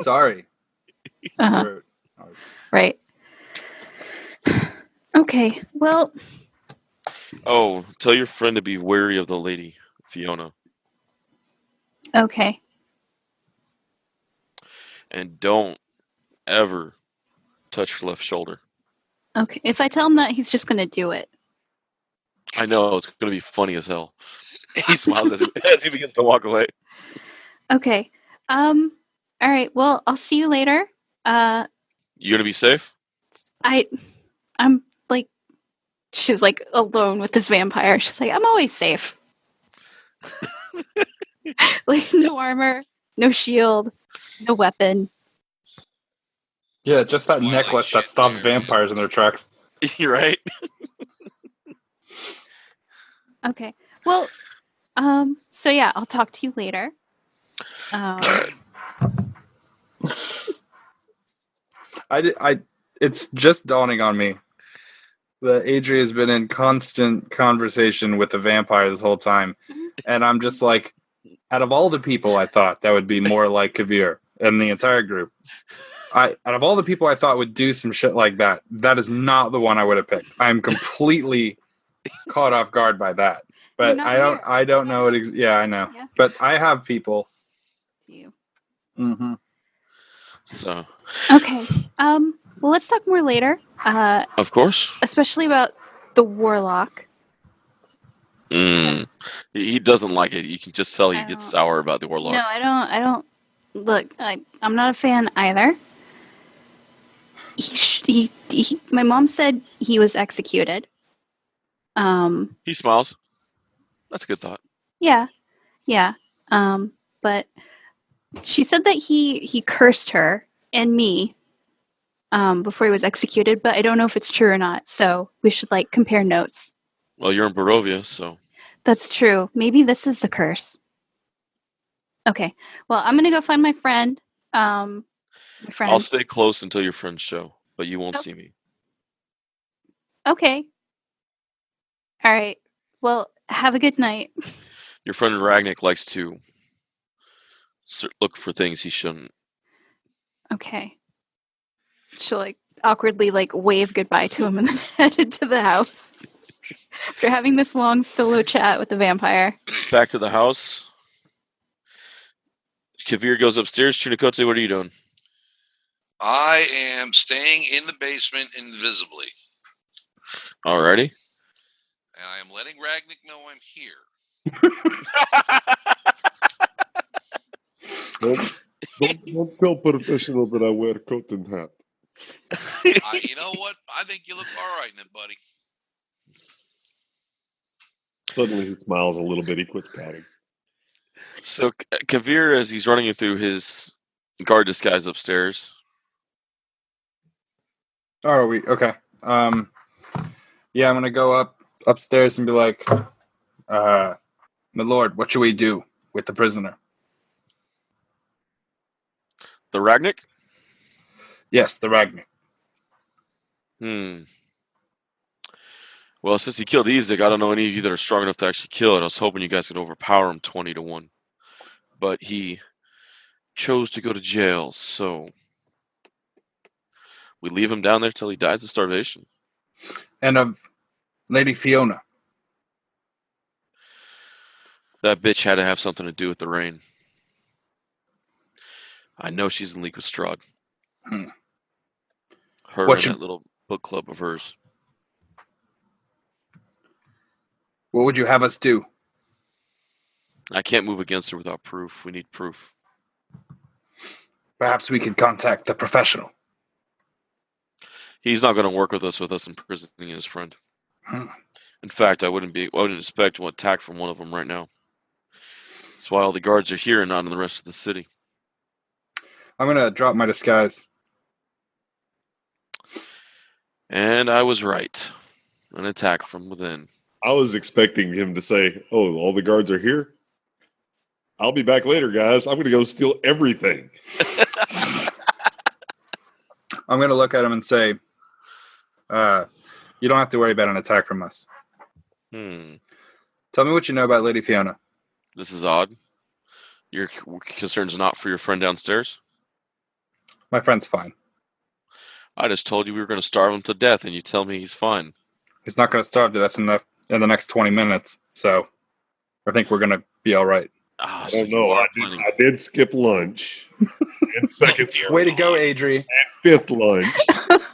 Sorry. Uh-huh. Rude. Right. Okay, well, Oh, tell your friend to be wary of the lady, Fiona. okay. And don't ever touch her left shoulder. Okay. If I tell him that, he's just going to do it. I know, it's going to be funny as hell. He smiles as he begins to walk away. Okay. All right. Well, I'll see you later. You going to be safe? I'm like, she's like alone with this vampire. She's like, I'm always safe. Like, no armor, no shield, no weapon. Yeah, just that Twilight necklace that shit stops there. vampires in their tracks. You're right. Okay. Well, so yeah, I'll talk to you later. It's just dawning on me that Adri has been in constant conversation with the vampire this whole time. And I'm just like, out of all the people I thought that would be more like Kavir in the entire group, out of all the people I thought would do some shit like that, that is not the one I would have picked. I'm completely caught off guard by that. You're But not I don't know it. Yeah, I know. Yeah. But I have people. To you. Mm-hmm. So, Okay. Well, let's talk more later. of course. Especially about the warlock. He doesn't like it. You can just tell he I gets don't- sour about the warlock. No, I don't. Look, I'm not a fan either. My mom said he was executed. He smiles. That's a good thought. Yeah. But she said that he cursed her and me before he was executed, but I don't know if it's true or not. So we should like compare notes. Well, you're in Barovia, so That's true. Maybe this is the curse. Okay. Well, I'm gonna go find my friend. My friend. I'll stay close until your friends show, but you won't see me. Okay. All right. Well, have a good night. Your friend Ragnick likes to look for things he shouldn't. Okay. She'll like awkwardly like wave goodbye to him and then head into the house. After having this long solo chat with the vampire. Back to the house. Kavir goes upstairs. Chunikote, what are you doing? I am staying in the basement invisibly, Alrighty. and I am letting Ragnick know I'm here. Don't tell professional that I wear coat and hat. You know what? I think you look all right in it, buddy. Suddenly he smiles a little bit. He quits pouting. So Kavir, as he's running through his guard disguise upstairs. Oh, are we okay? Yeah, I'm gonna go upstairs and be like, my lord, what should we do with the prisoner? The Ragnick? Yes, the Ragnick. Well, since he killed Ezek, I don't know any of you that are strong enough to actually kill it. I was hoping you guys could overpower him 20-1. But he chose to go to jail, so we leave him down there till he dies of starvation. And of Lady Fiona. That bitch had to have something to do with the rain. I know she's in league with Strahd. Her and that little book club of hers. What would you have us do? I can't move against her without proof. We need proof. Perhaps we could contact the professional. He's not going to work with us imprisoning his friend. In fact, I wouldn't expect an attack from one of them right now. That's why all the guards are here and not in the rest of the city. I'm going to drop my disguise. And I was right. An attack from within. I was expecting him to say, "Oh, all the guards are here. I'll be back later, guys. I'm going to go steal everything." I'm going to look at him and say, you don't have to worry about an attack from us. Tell me what you know about Lady Fiona. This is odd. Your concern's not for your friend downstairs? My friend's fine. I just told you we were going to starve him to death, and you tell me he's fine. He's not going to starve to death in the next 20 minutes, so I think we're going to be all right. I don't know. I did skip lunch. And second, way to go, Adri. And fifth lunch.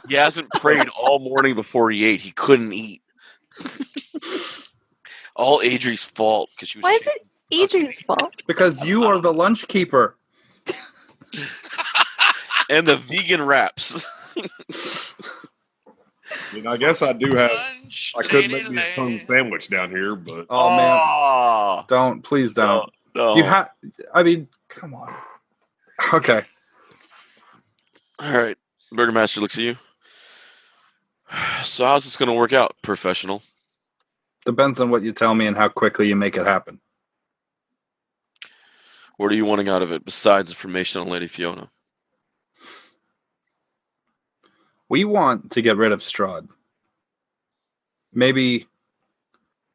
He hasn't prayed all morning before he ate. He couldn't eat. All Adri's fault because she was. Why is it Adri's fault? Because you are the lunch keeper. And the vegan wraps. I guess I do have. I could make me a tongue sandwich down here, but man, please don't. No. You have. I mean, come on. Okay. All right. Burgermaster looks at you. So how's this going to work out, professional? Depends on what you tell me and how quickly you make it happen. What are you wanting out of it besides information on Lady Fiona? We want to get rid of Strahd. Maybe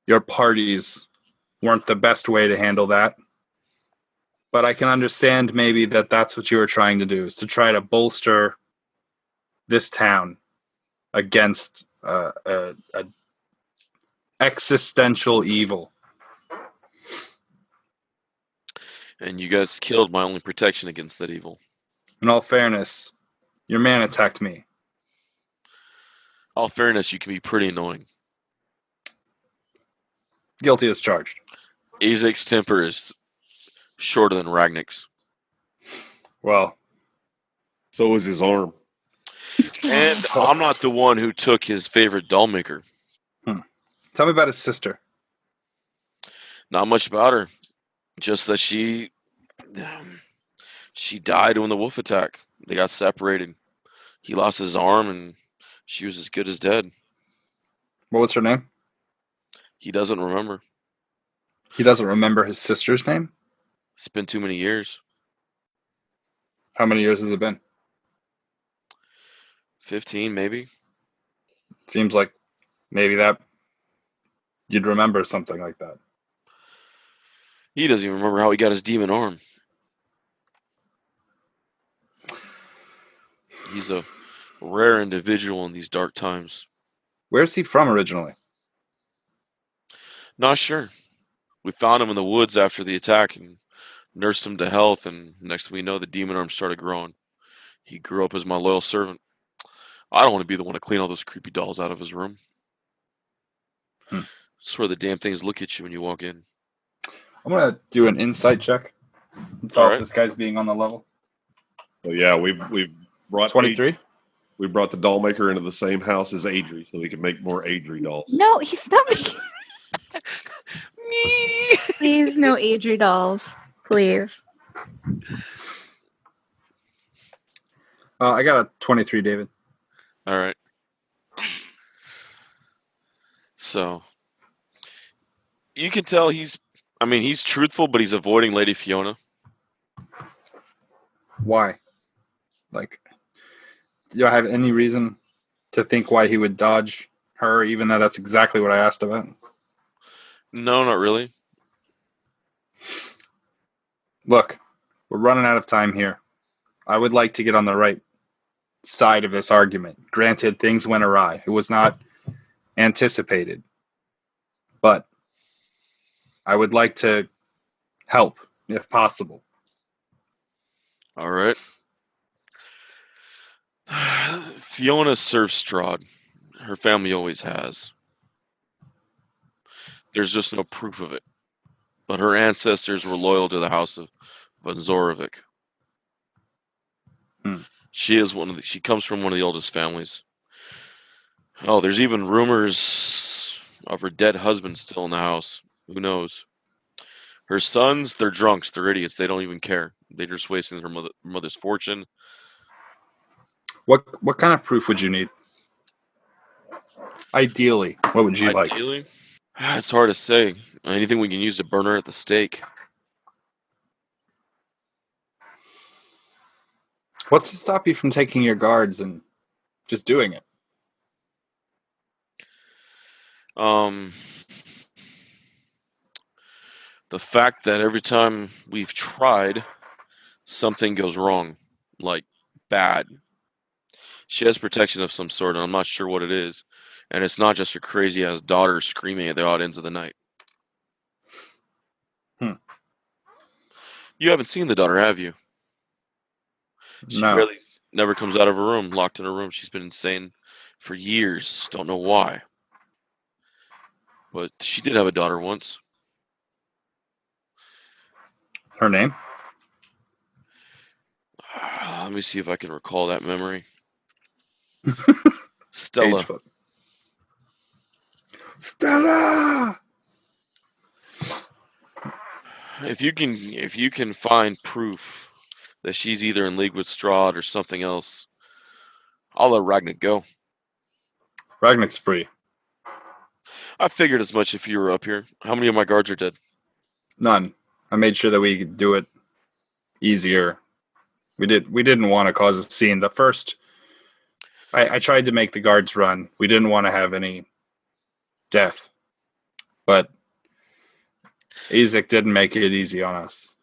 your parties weren't the best way to handle that. But I can understand maybe that's what you were trying to do, is to try to bolster this town against a existential evil. And you guys killed my only protection against that evil. In all fairness, your man attacked me. All fairness, you can be pretty annoying. Guilty as charged. Ezek's temper is shorter than Ragnick's. Well, so is his arm. And I'm not the one who took his favorite doll maker. Tell me about his sister. Not much about her. Just that she died in the wolf attack. They got separated. He lost his arm and she was as good as dead. What was her name? He doesn't remember. He doesn't remember his sister's name? It's been too many years. How many years has it been? 15, maybe. Seems like maybe that you'd remember something like that. He doesn't even remember how he got his demon arm. He's a rare individual in these dark times. Where's he from originally? Not sure. We found him in the woods after the attack and nursed him to health, and next thing we know, the demon arm started growing. He grew up as my loyal servant. I don't want to be the one to clean all those creepy dolls out of his room. I swear the damn things look at you when you walk in. I'm going to do an insight check Until All right. this guy's being on the level. Well, yeah, we've brought 23. we brought the doll maker into the same house as Adri, so we can make more Adri dolls. No, he's not making. Please, no Adri dolls. Please. I got a 23, David. All right. So you can tell he's truthful, but he's avoiding Lady Fiona. Why? Like, do I have any reason to think why he would dodge her, even though that's exactly what I asked about? No, not really. Look, we're running out of time here. I would like to get on the right side of this argument. Granted, things went awry. It was not anticipated. But I would like to help, if possible. All right. Fiona serves Strahd. Her family always has. There's just no proof of it. But her ancestors were loyal to the House of Von Zorovic. She comes from one of the oldest families. Oh, there's even rumors of her dead husband still in the house. Who knows? Her sons, they're drunks, they're idiots, they don't even care. They're just wasting her mother's fortune. What kind of proof would you need? Ideally, what would you like? Ideally? It's hard to say. Anything we can use to burn her at the stake. What's to stop you from taking your guards and just doing it? The fact that every time we've tried, something goes wrong, like bad. She has protection of some sort, and I'm not sure what it is. And it's not just her crazy ass daughter screaming at the odd ends of the night. You haven't seen the daughter, have you? She No. never comes out of her room, locked in her room. She's been insane for years. Don't know why. But she did have a daughter once. Her name? Let me see if I can recall that memory. Stella. Agefoot. Stella! If you can find proof that she's either in league with Strahd or something else, I'll let Ragnar go. Ragnar's free. I figured as much if you were up here. How many of my guards are dead? None. I made sure that we could do it easier. We didn't want to cause a scene. The first I tried to make the guards run. We didn't want to have any death. But Isaac didn't make it easy on us.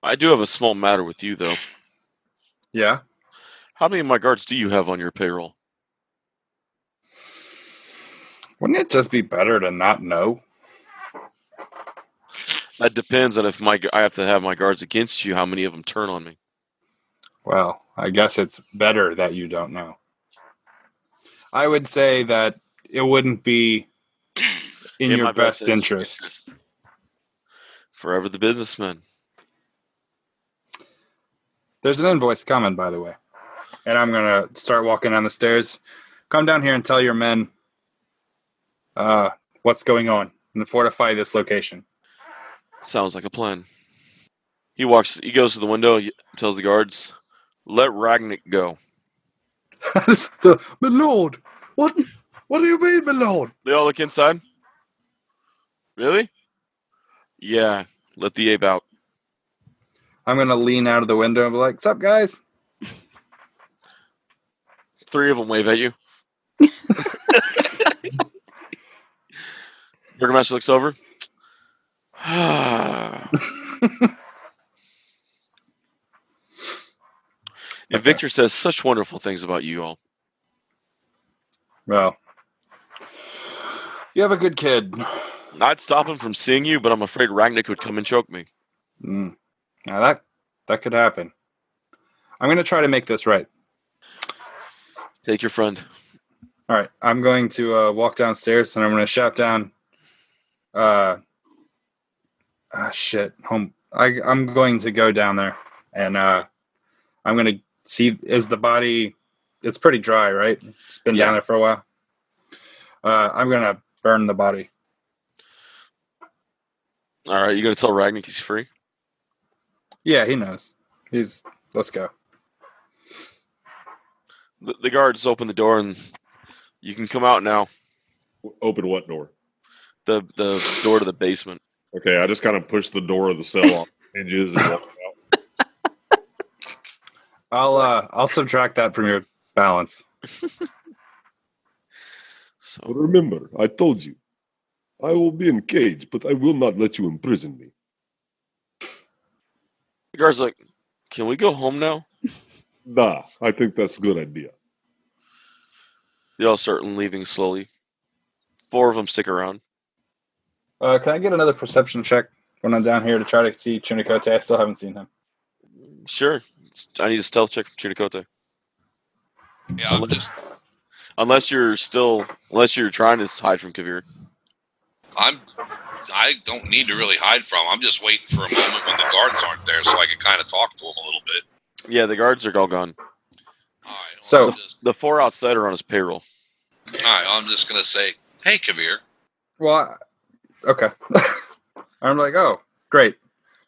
I do have a small matter with you, though. Yeah? How many of my guards do you have on your payroll? Wouldn't it just be better to not know? That depends on if I have to have my guards against you, how many of them turn on me. Well, I guess it's better that you don't know. I would say that it wouldn't be in your my best interest. Forever the businessman. There's an invoice coming, by the way. And I'm going to start walking down the stairs. Come down here and tell your men what's going on and fortify this location. Sounds like a plan. He goes to the window, tells the guards, let Ragnik go. My lord! What do you mean, my lord? They all look inside. Really? Yeah, let the ape out. I'm going to lean out of the window and be like, "Sup, guys?" 3 of them wave at you. Burgermaster looks over. And Victor says such wonderful things about you all. Well, you have a good kid. I'd stop him from seeing you, but I'm afraid Ragnik would come and choke me. Now that could happen. I'm going to try to make this right. Take your friend. All right, I'm going to walk downstairs and I'm going to shout down. I'm going to go down there, and I'm going to see, is the body, it's pretty dry, right? It's been down there for a while. I'm going to burn the body. All right, you gonna tell Ragnick he's free? Yeah, he knows. Let's go. The guards open the door and you can come out now. Open what door? The door to the basement. Okay, I just kind of push the door of the cell off hinges and walk out. I'll subtract that from your balance. So But remember, I told you, I will be in cage, but I will not let you imprison me. the guard's like, "Can we go home now?" Nah, I think that's a good idea. They all start leaving slowly. 4 of them stick around. Can I get another perception check when I'm down here to try to see Chunikote? I still haven't seen him. Sure. I need a stealth check from Chunikote. Yeah, I'm just Unless you're trying to hide from Kavir. I don't need to really hide from. I'm just waiting for a moment when the guards aren't there, so I can kind of talk to them a little bit. Yeah, the guards are all gone. All right. So- The 4 outside are on his payroll. all right. I'm just gonna say, hey, Kavir. Well, okay. I'm like, oh, great.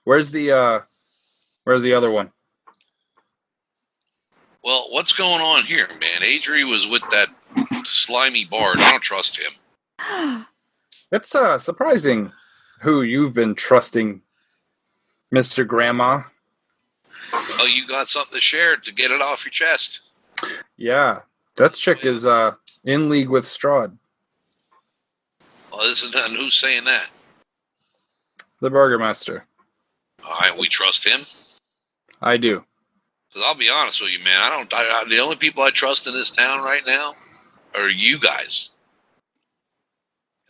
Where's the other one? Well, what's going on here, man? Adri was with that slimy bard. I don't trust him. It's surprising who you've been trusting, Mr. Grandma. Oh, you got something to share to get it off your chest. Yeah, that chick is in league with Strahd, Well, this is and who's saying that? the Burgermaster. All right, we trust him. I do. Because I'll be honest with you, man. The only people I trust in this town right now are you guys.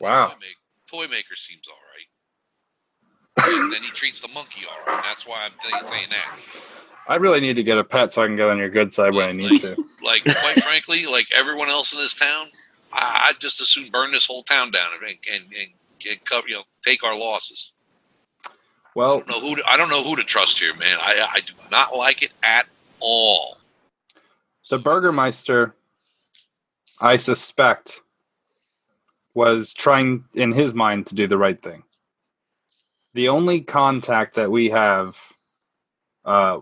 Wow. Toy Maker seems all right. And then he treats the monkey all right. That's why I'm saying that. I really need to get a pet so I can get on your good side when I need to. Like, quite frankly, like everyone else in this town, I'd just as soon burn this whole town down and cover, take our losses. Well, I don't know who to trust here, man. I do not like it at all. the Burgermeister, I suspect, was trying in his mind to do the right thing. The only contact that we have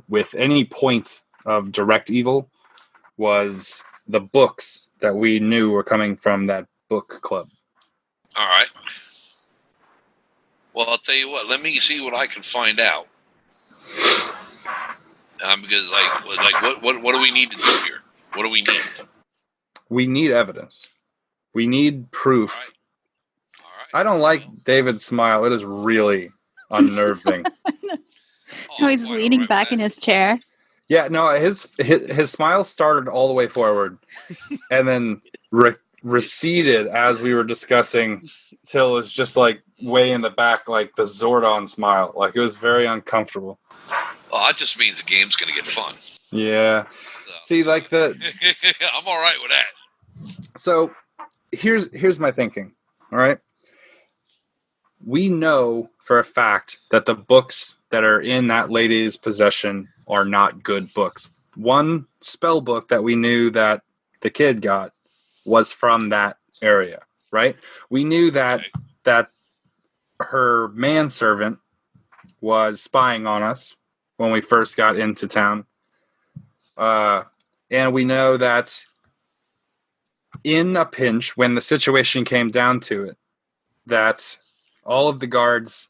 with any point of direct evil was the books that we knew were coming from that book club. All right. Well, I'll tell you what. Let me see what I can find out. Because what do we need to do here? What do we need? We need evidence. We need proof. All right. I don't like David's smile. It is really unnerving. No, he's leaning back in his chair. Yeah, no, his smile started all the way forward and then receded as we were discussing till it was just like way in the back, like the Zordon smile. Like it was very uncomfortable. Well, that just means the game's going to get fun. Yeah. So. See, like I'm all right with that. So here's my thinking. All right. We know for a fact that the books that are in that lady's possession are not good books. One spell book that we knew that the kid got was from that area, right? We knew that her manservant was spying on us when we first got into town. And we know that in a pinch, when the situation came down to it, that all of the guards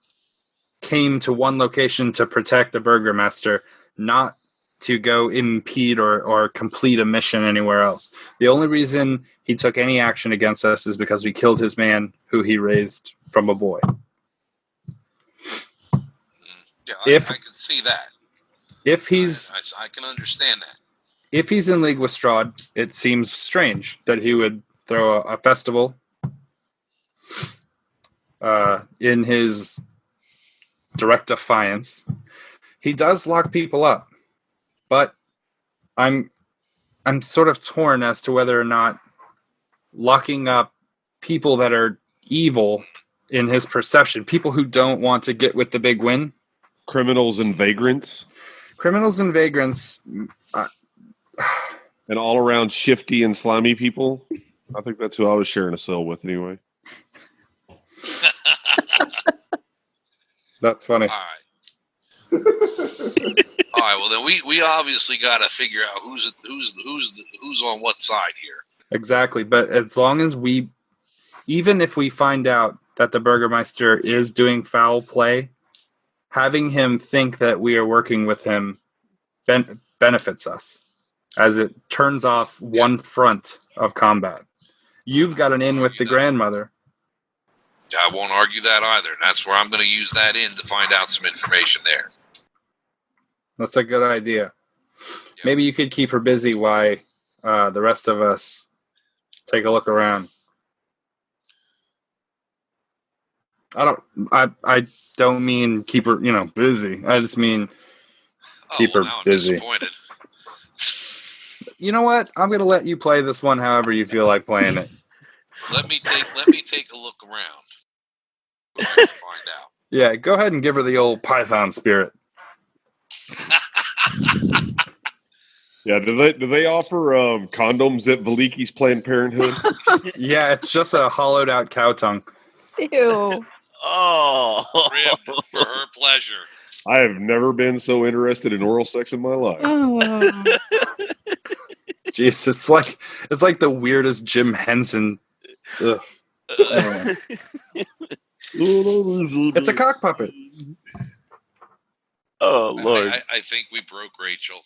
came to one location to protect the Burgermaster, not to go impede or complete a mission anywhere else. The only reason he took any action against us is because we killed his man who he raised from a boy. Yeah, I If- can see that. If he's I can understand that. if he's in league with Strahd, it seems strange that he would throw a festival in his direct defiance. He does lock people up, but I'm sort of torn as to whether or not locking up people that are evil in his perception, people who don't want to get with the big win, criminals and vagrants, Criminals and vagrants. and all around shifty and slimy people. I think that's who I was sharing a cell with anyway. That's funny. All right. All right. Well, then we obviously got to figure out who's on what side here. Exactly. But as long as even if we find out that the Burgermeister is doing foul play, having him think that we are working with him benefits us, as it turns off one front of combat. You've got an in with the grandmother. I won't argue that either. And that's where I'm going to use that in to find out some information there. That's a good idea. Yeah. Maybe you could keep her busy while the rest of us take a look around. I don't mean keep her, busy. I just mean keep her busy. Disappointed. You know what? I'm going to let you play this one however you feel like playing it. Let me take a look around. Find out. Yeah, go ahead and give her the old Python spirit. Yeah, do they offer condoms at Veliki's Planned Parenthood? Yeah, it's just a hollowed out cow tongue. Ew. Oh, Rim for her pleasure. I have never been so interested in oral sex in my life. Oh. Jeez, it's like the weirdest Jim Henson. Ugh. Anyway. It's a cock puppet. Oh Lord! I think we broke Rachel.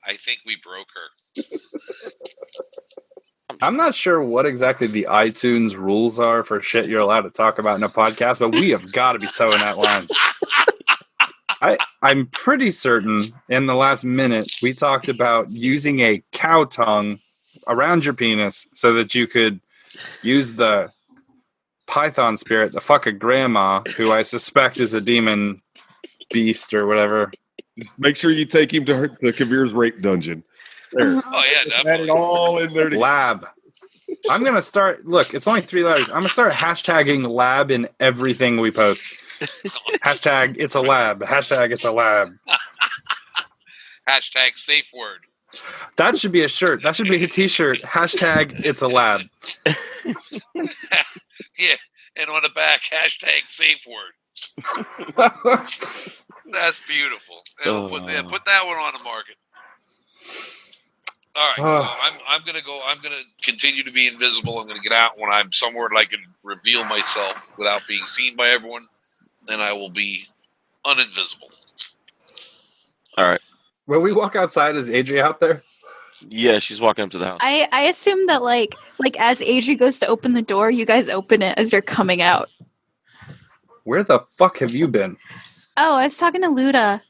I think we broke her. I'm not sure what exactly the iTunes rules are for shit you're allowed to talk about in a podcast, but we have got to be towing that line. I'm pretty certain in the last minute we talked about using a cow tongue around your penis so that you could use the Python spirit to fuck a grandma who I suspect is a demon beast or whatever. Just make sure you take him to Kavir's rape dungeon. There. Oh yeah, definitely. Add it all in there. Lab. I'm going to start. Look, it's only 3 letters. I'm going to start hashtagging lab in everything we post. Hashtag it's a lab. Hashtag it's a lab. Hashtag safe word. That should be a shirt. That should be a t-shirt. Hashtag it's a lab. Yeah, and on the back, hashtag safe word. That's beautiful. Put that one on the market. All right, so I'm gonna continue to be invisible. I'm gonna get out when I'm somewhere that I can reveal myself without being seen by everyone. Then I will be uninvisible. All right. When we walk outside, is Adri out there? Yeah, she's walking up to the house. I assume that like as Adri goes to open the door, you guys open it as you're coming out. Where the fuck have you been? Oh, I was talking to Luda.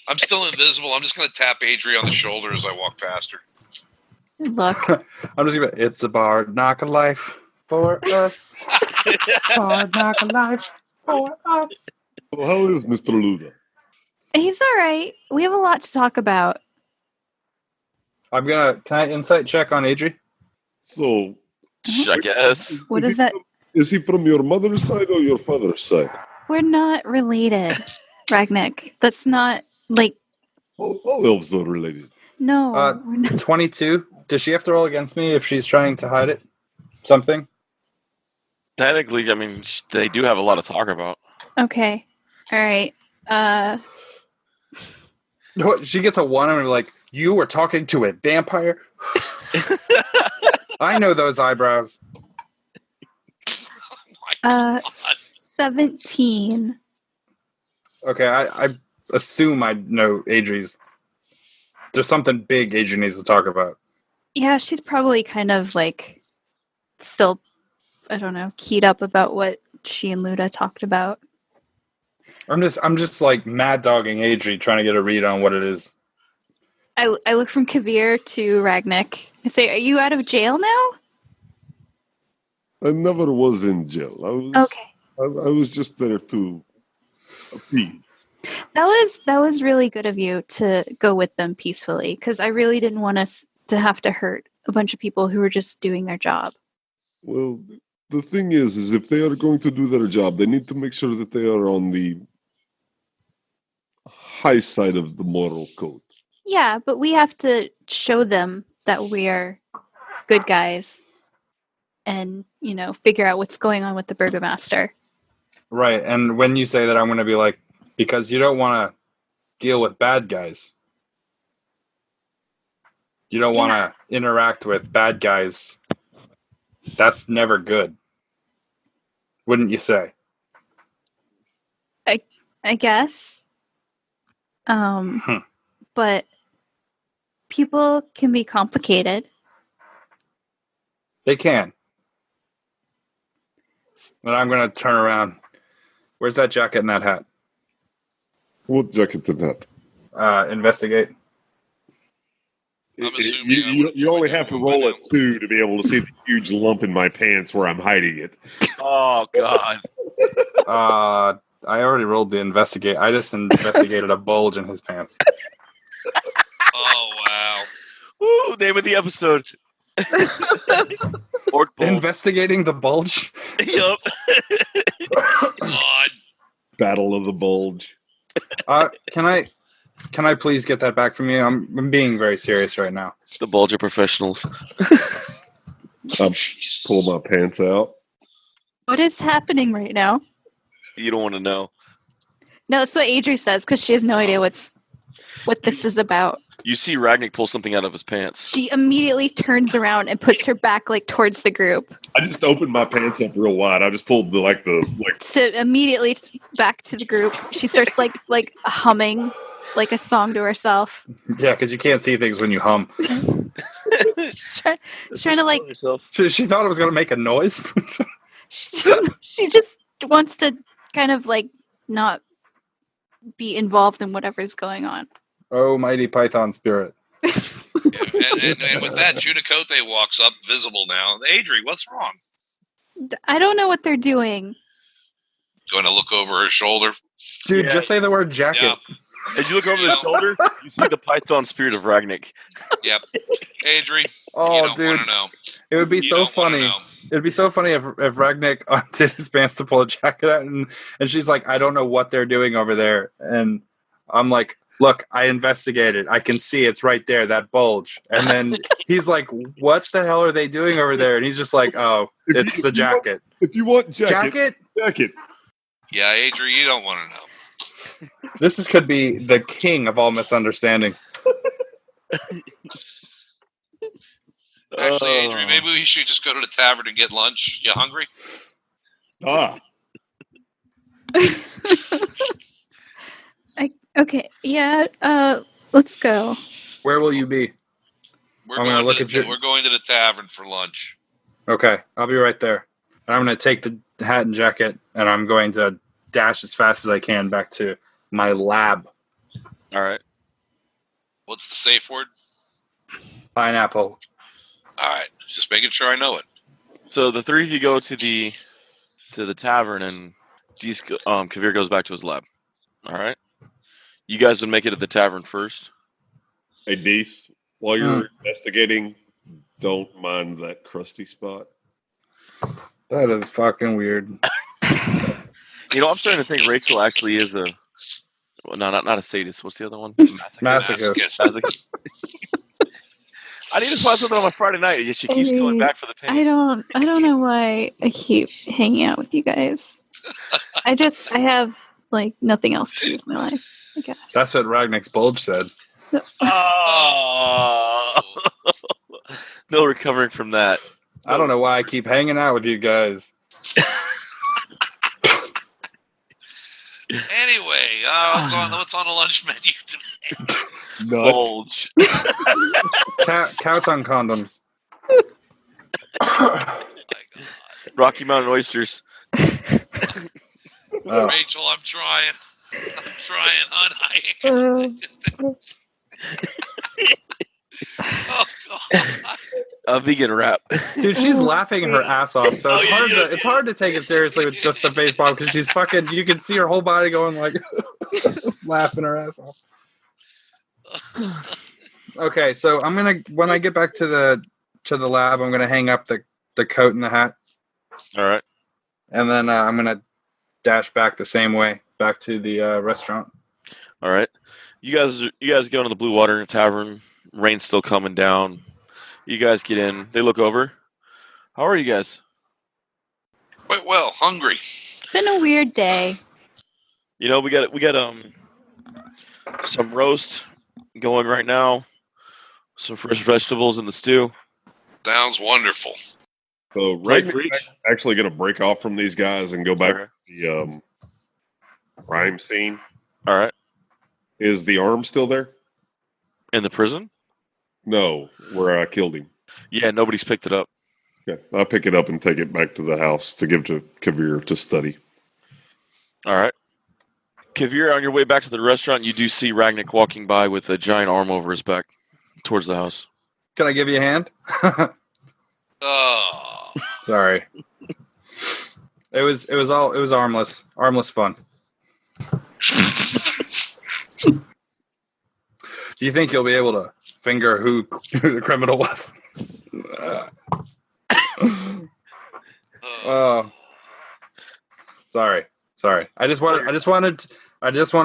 I'm still invisible. I'm just going to tap Adri on the shoulder as I walk past her. Look. I'm just going to, it's a bar knock of life for us. Bar knock of life for us. Well, how is Mr. Luda? He's all right. We have a lot to talk about. Can I insight check on Adri? So, I guess. What is that? Is he from your mother's side or your father's side? We're not related, Ragnick. That's not like... All elves are related. No, we're not. 22. Does she have to roll against me if she's trying to hide it? Something? Technically, I mean, they do have a lot to talk about. Okay. All right. She gets a 1 and we're like, you were talking to a vampire? I know those eyebrows. 17. Okay, I assume I know Adri's. There's something big Adri needs to talk about. Yeah, she's probably kind of like still, I don't know, keyed up about what she and Luda talked about. I'm just like mad dogging Adri, trying to get a read on what it is. I look from Kavir to Ragnick. I say, "Are you out of jail now?" I never was in jail. Okay. I was just there to appeal. That was really good of you to go with them peacefully, because I really didn't want us to have to hurt a bunch of people who were just doing their job. Well, the thing is if they are going to do their job, they need to make sure that they are on the high side of the moral code. Yeah, but we have to show them that we are good guys and, figure out what's going on with the Burgomaster. Right, and when you say that, I'm going to be like, because you don't want to deal with bad guys. You don't want to interact with bad guys. That's never good. Wouldn't you say? I guess. But people can be complicated. They can. And I'm going to turn around. Where's that jacket and that hat? What jacket did that? Investigate. I'm assuming You only have to roll a 2 to be able to see the huge lump in my pants where I'm hiding it. Oh God. I already rolled the investigate. I just investigated a bulge in his pants. Oh wow! Woo! Name of the episode. Orc bulge. Investigating the bulge. Yup. God. Battle of the Bulge. Can I please get that back from you? I'm being very serious right now. The bulge are professionals. I'm pulling my pants out. What is happening right now? You don't want to know. No, that's what Adri says because she has no idea what this is about. You see Ragnick pull something out of his pants. She immediately turns around and puts her back towards the group. I just opened my pants up real wide. I just pulled So immediately back to the group. She starts like humming like a song to herself. Yeah, because you can't see things when you hum. She's trying to Herself. She thought it was going to make a noise. she just wants to kind of not be involved in whatever's going on. Oh, mighty Python spirit. And with that, Judicote walks up, visible now. Adri, what's wrong? I don't know what they're doing. Going to look over her shoulder. Dude, Yeah. just say the word jacket. Yeah. As you look over the shoulder, you see the Python spirit of Ragnick. Yep. Adri, Oh, you don't dude. want to know. It would be You so don't wanna funny. know. It'd be so funny if Ragnick undid his pants to pull a jacket out, and she's like, I don't know what they're doing over there. And I'm like, look, I investigated. I can see it's right there, that bulge. And then he's like, what the hell are they doing over there? And he's just like, oh, it's the jacket. If you want Jacket? jacket. Yeah, Adri, you don't want to know. This could be the king of all misunderstandings. Actually, Adri, maybe we should just go to the tavern and get lunch. You hungry? Okay, yeah, let's go. Where will you be? We're I'm gonna going look to at you. We're going to the tavern for lunch. Okay, I'll be right there. And I'm going to take the hat and jacket, and I'm going to dash as fast as I can back to my lab. All right. What's the safe word? Pineapple. All right, just making sure I know it. So the three of you go to the tavern, and Kavir goes back to his lab. All right. You guys would make it to the tavern first. Hey, Deese, while you're investigating, don't mind that crusty spot. That is fucking weird. You know, I'm starting to think Rachel actually is a... Well, no, not a sadist. What's the other one? Masochist. I need to find something on my Friday night. She keeps going back for the pain. I don't know why I keep hanging out with you guys. I have nothing else to do with my life, I guess. That's what Ragnick's bulge said. Oh. No recovering from that. I don't know why I keep hanging out with you guys. Anyway, what's on the lunch menu today? Bulge. Count on condoms. Oh my God. Rocky Mountain oysters. Oh. Rachel, I'm trying, hon. I am. Oh God. A vegan wrap. Dude, she's laughing her ass off, so it's hard to take it seriously with just the face bomb because she's fucking. You can see her whole body going laughing her ass off. Okay, so I'm gonna when I get back to the lab, I'm gonna hang up the coat and the hat, All right. And then I'm gonna dash back the same way back to the restaurant. All right. You guys go to the Blue Water Tavern. Rain's still coming down. You guys get in. They look over. How are you guys? Quite well. Hungry. Been a weird day. You know, we got some roast going right now. Some fresh vegetables in the stew. Sounds wonderful. So Plate Ragnick's for each. actually going to break off from these guys and go back Okay. to the crime scene. All right. Is the arm still there? In the prison? No, where I killed him. Yeah, nobody's picked it up. Okay, I'll pick it up and take it back to the house to give to Kavir to study. All right. Kavir, on your way back to the restaurant, you do see Ragnick walking by with a giant arm over his back towards the house. Can I give you a hand? Oh. Sorry. It was armless fun. Do you think you'll be able to finger who the criminal was? Oh, sorry. I just wanted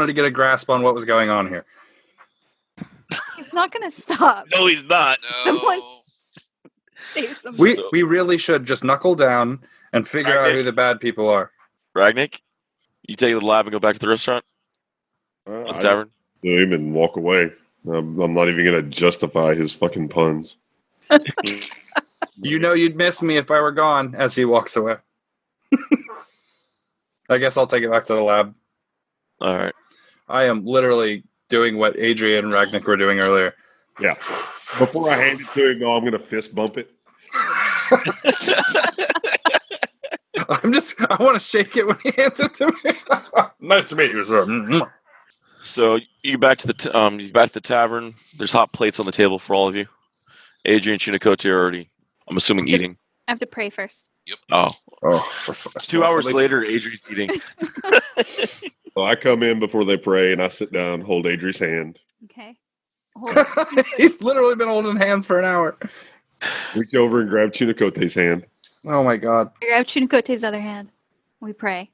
to get a grasp on what was going on here. He's not gonna stop. No, he's not. No. Someone- Save someone. We really should just knuckle down and figure out who the bad people are. Ragnick, you take it to the lab and go back to the restaurant? I The tavern? just do him and walk away. I'm not even going to justify his fucking puns. You know you'd miss me if I were gone, as he walks away. I guess I'll take it back to the lab. All right. I am literally doing what Adrian and Ragnick were doing earlier. Yeah. Before I hand it to him, I'm going to fist bump it. I want to shake it when he hands it to me. Nice to meet you, sir. So you get back to the tavern. There's hot plates on the table for all of you. Adrian and Chinakote are already, I'm assuming, eating. I have to pray first. Oh. Oh, 2 hours later, Adrian's eating. So I come in before they pray, and I sit down, hold Adri's hand, Okay. Hold on. He's literally been holding hands for an hour. reach over and grab Chinakote's hand. Oh my god. I grab Chinakote's other hand. We pray.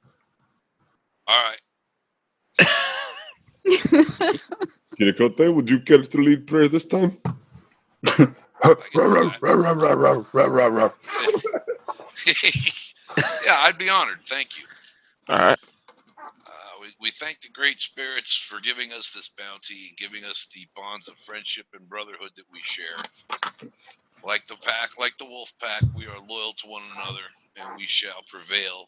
All right. Chinakote, would you care to lead prayer this time? Yeah, I'd be honored. Thank you. All right. We thank the great spirits for giving us this bounty and giving us the bonds of friendship and brotherhood that we share. Like the pack, like the wolf pack, we are loyal to one another, and we shall prevail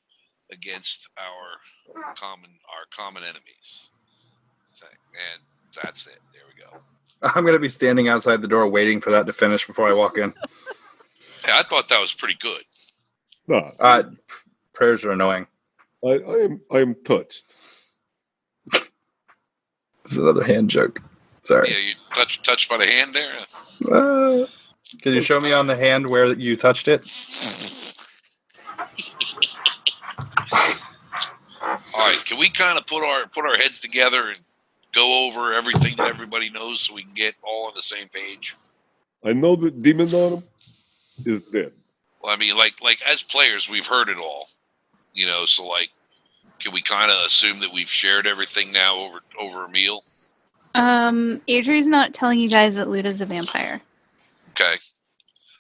against our common enemies. And that's it. There we go. I'm going to be standing outside the door waiting for that to finish before I walk in. Yeah, I thought that was pretty good. No, Prayers are annoying. I am touched. This is another hand joke. Sorry. Yeah, you touched by the hand there. Can you show me on the hand where you touched it? All right, can we kind of put our heads together and go over everything that everybody knows so we can get all on the same page? I know that Demon on him is dead. Well, I mean, like as players, we've heard it all, you know. So, like, can we kind of assume that we've shared everything now over a meal? Adrian's not telling you guys that Luda's a vampire. Okay.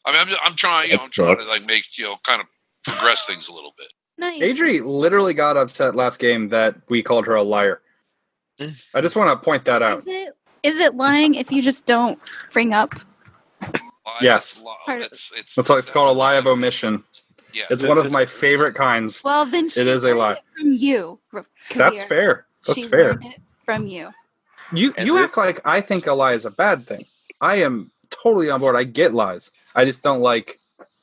I mean, I'm trying, That I'm trying to sucks. like make kind of progress things a little bit. Nice. Adri literally got upset last game that we called her a liar. I just want to point that out. Is it lying if you just don't bring up? Yes. It's called a lie of omission. Yeah. It's one of my favorite kinds. Well, then she It is a learned lie. it from you. That's Kabir. fair. That's She fair. learned it from you. You And you this- act like I think a lie is a bad thing. I am totally on board. I get lies. I just don't like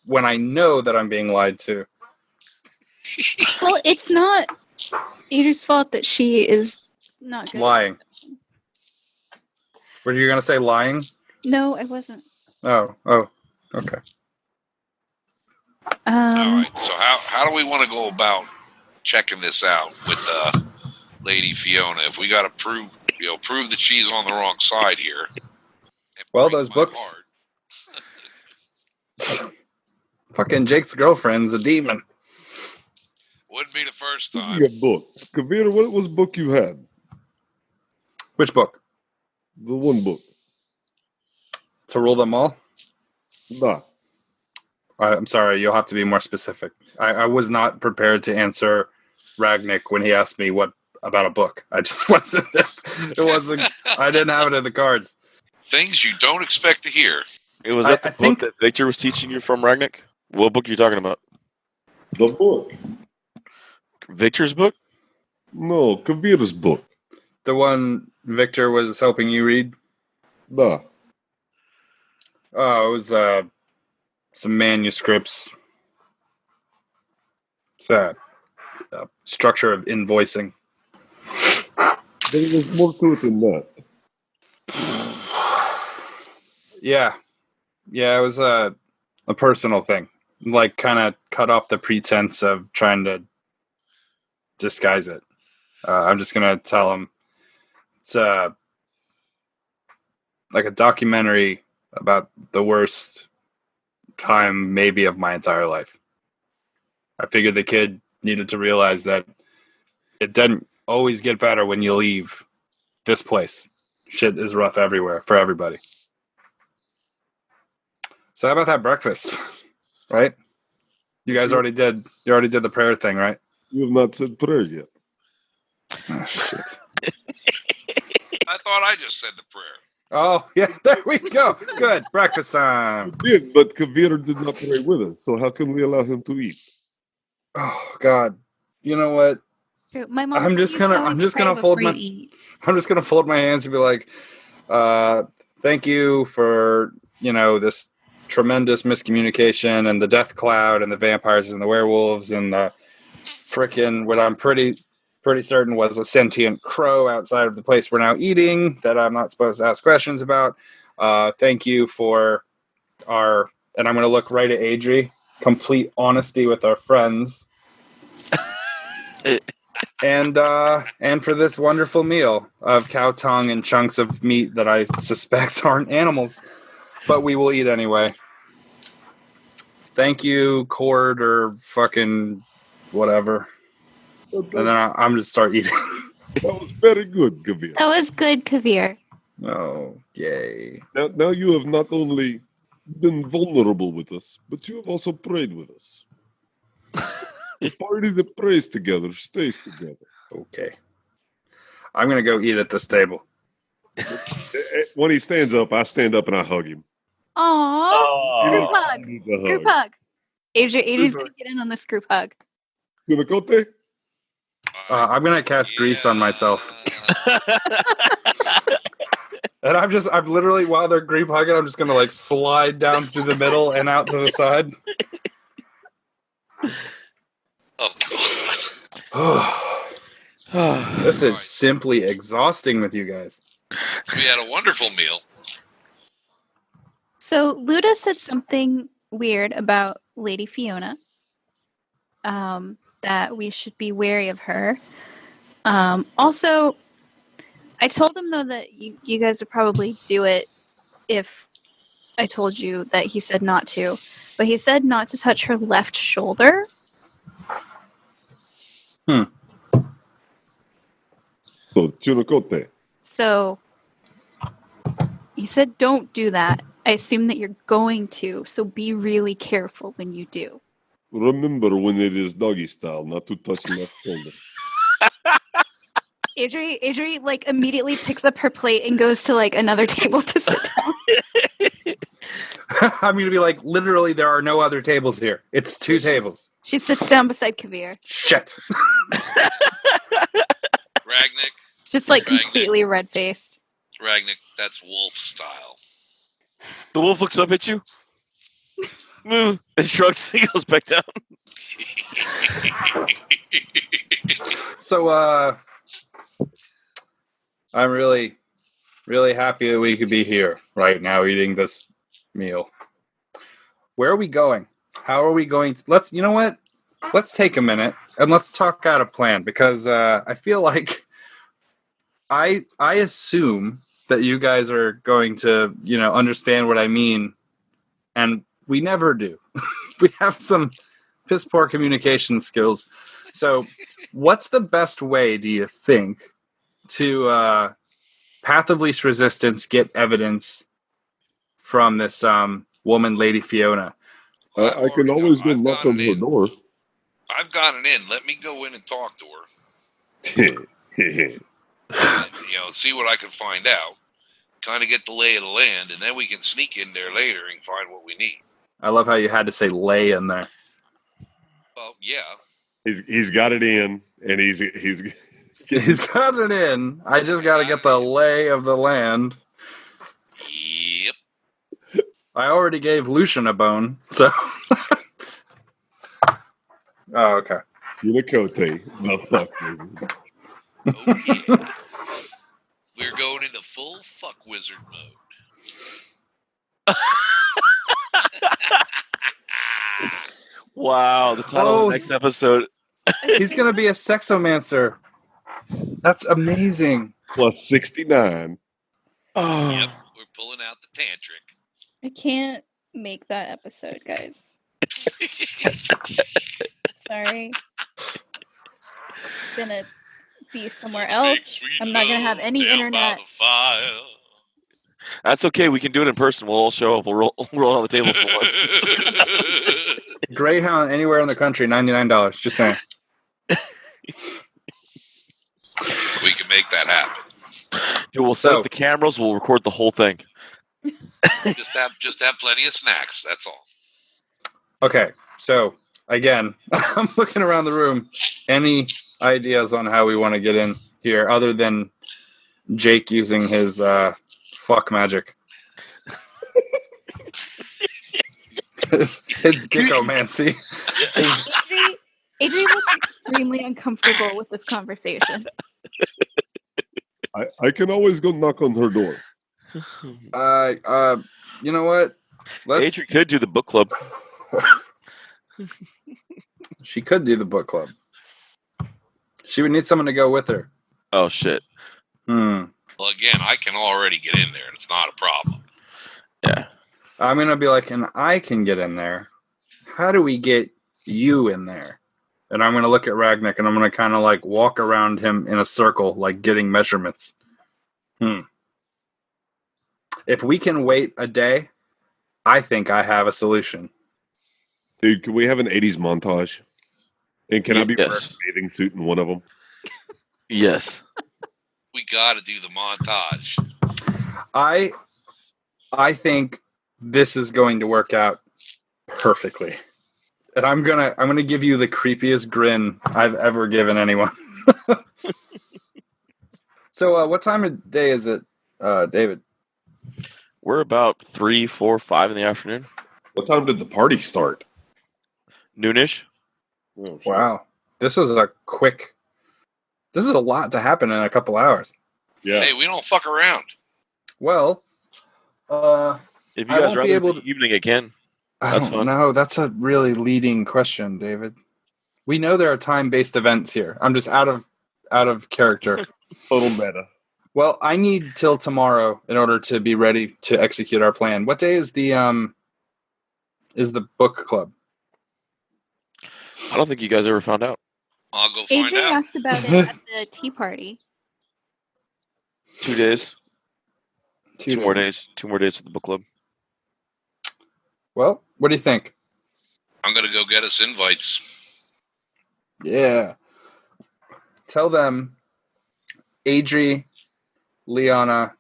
when I know that I'm being lied to. Well, it's not Adrian's fault that she is not good. Lying. Were you gonna say lying? No, I wasn't. Oh, okay. All right. So how do we want to go about checking this out with Lady Fiona? If we got to prove that she's on the wrong side here. and Well, break those my books- heart. Fucking Jake's girlfriend's a demon. Wouldn't be the first Give time. me a book. Kavir, what was the book you had? Which book? The one book. To rule them all? Nah. I'm sorry, you'll have to be more specific. I was not prepared to answer Ragnick when he asked me what about a book. I just wasn't. It wasn't. I didn't have it in the cards. Things you don't expect to hear. It was I that the book think- that Victor was teaching you from, Ragnick? What book are you talking about? The book. Victor's book? No, Kavir's book. The one Victor was helping you read. Nah. Oh, it was some manuscripts. It's a structure of invoicing. There was more to it than that. Yeah, it was a personal thing. Like, kind of cut off the pretense of trying to disguise it. I'm just gonna tell him it's like a documentary about the worst time maybe of my entire life. I figured the kid needed to realize that it doesn't always get better when you leave this place. Shit is rough everywhere for everybody. So how about that breakfast? Right? You guys already did the prayer thing, right? You have not said prayer yet. Oh shit. I thought I just said the prayer. Oh, yeah, there we go. Good. Breakfast time. You did, but Kavir did not pray with us, so how can we allow him to eat? Oh God. You know what? My mom. I'm just gonna fold my hands and be like, thank you for, this tremendous miscommunication and the death cloud and the vampires and the werewolves and the frickin' what I'm pretty certain was a sentient crow outside of the place we're now eating that I'm not supposed to ask questions about. Thank you for and I'm going to look right at Adri, complete honesty with our friends. And for this wonderful meal of cow tongue and chunks of meat that I suspect aren't animals, but we will eat anyway. Thank you, Cord or fucking whatever. And then I'm just start eating. That was very good, Kavir. That was good, Kavir. Oh, yay. Now you have not only been vulnerable with us, but you have also prayed with us. The party that prays together stays together. Okay. I'm going to go eat at this table. When he stands up, I stand up and I hug him. Aww. Group Oh, hug. He needs a Group hug. Adri's going to get in on this group hug. Sinakote? I'm going to cast grease on myself. And I'm literally, while they're group hugging, I'm just going to like slide down through the middle and out to the side. Oh, God. This is simply exhausting with you guys. We had a wonderful meal. So Luda said something weird about Lady Fiona. That we should be wary of her. Also, I told him though that you guys would probably do it if I told you that he said not to. But he said not to touch her left shoulder. So, Chinakote. So he said don't do that. I assume that you're going to, so be really careful when you do. Remember when it is doggy style, not to touch left shoulder. Adri like immediately picks up her plate and goes to like another table to sit down. I'm going to be like, literally, there are no other tables here. It's two tables. She sits down beside Kavir. Shit. Ragnick, Just like Ragnick. completely red-faced. Ragnick, that's wolf style. The wolf looks up at you. And shrugs and goes back down. So, I'm really, really happy that we could be here right now eating this meal. Where are we going? How are we going? You know what? Let's take a minute and let's talk out a plan because I feel like I assume that you guys are going to, understand what I mean, and we never do. We have some piss poor communication skills. So, what's the best way, do you think, to path of least resistance get evidence from this woman, Lady Fiona? I've I can already always go I've knock got on it her in. door. I've got it in. Let me go in and talk to her. And, see what I can find out. Kind of get the lay of the land, and then we can sneak in there later and find what we need. I love how you had to say lay in there. Well, yeah. He's got it in, and he's He's got it in. I just got to get the lay of the land. Yep. I already gave Lucian a bone, so. Oh, okay. Unicote, the fuck wizard. Oh, yeah. We're going into full fuck wizard mode. Wow, the title of the next episode. He's going to be a sexomancer. That's amazing. Plus 69. Oh. Yep, we're pulling out the tantric. I can't make that episode, guys. Sorry. Gonna be somewhere else. I'm not gonna have any internet. That's okay. We can do it in person. We'll all show up. We'll roll on the table for once. Greyhound anywhere in the country, $99. Just saying. We can make that happen. Dude, we'll set up the cameras. We'll record the whole thing. just have plenty of snacks. That's all. Okay, so again, I'm looking around the room. Any ideas on how we want to get in here, other than Jake using his fuck magic? his dickomancy. Adri looks extremely uncomfortable with this conversation. I can always go knock on her door. You know what? Adri could do the book club. She could do the book club. She would need someone to go with her. Oh, shit. Well, again, I can already get in there, and it's not a problem. Yeah. I'm going to be like, and I can get in there. How do we get you in there? And I'm going to look at Ragnick, and I'm going to kind of like walk around him in a circle, like getting measurements. If we can wait a day, I think I have a solution. Dude, can we have an 80s montage? And can I be wearing Yes. a bathing suit in one of them? Yes. We got to do the montage. I think this is going to work out perfectly. And I'm gonna give you the creepiest grin I've ever given anyone. So what time of day is it, David? We're about 3, 4, 5 in the afternoon. What time did the party start? Noonish. Oh, shit. Wow. This is a lot to happen in a couple hours. Yeah. Hey, we don't fuck around. Well, If you I guys won't rather be able the to- evening again. I That's don't fun. know. That's a really leading question, David. We know there are time-based events here. I'm just out of character. Total meta. Well, I need till tomorrow in order to be ready to execute our plan. What day is the book club? I don't think you guys ever found out. I'll go find Adri out. asked about it at the tea party. 2 days. 2 2 more days. 2 more days for the book club. Well, what do you think? I'm going to go get us invites. Yeah. Tell them Adri, Liana,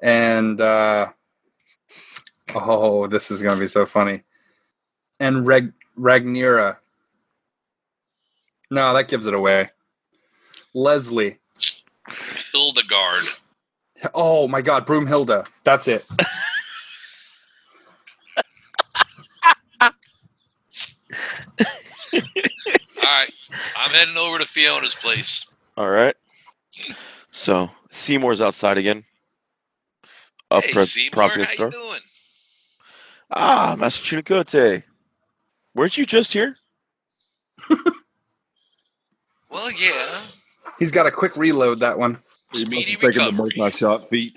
and this is going to be so funny. And Rhaenyra. No, that gives it away. Leslie. Hildegard. Oh my God, Broomhilda. That's it. All right. I'm heading over to Fiona's place. All right. So Seymour's outside again. Hey, Seymour, property how store. you doing? Ah, Master Chunicote. Weren't you just here? Well, yeah. He's got a quick reload, that one. You must Speedy have taken the recovery. multi-shot feet.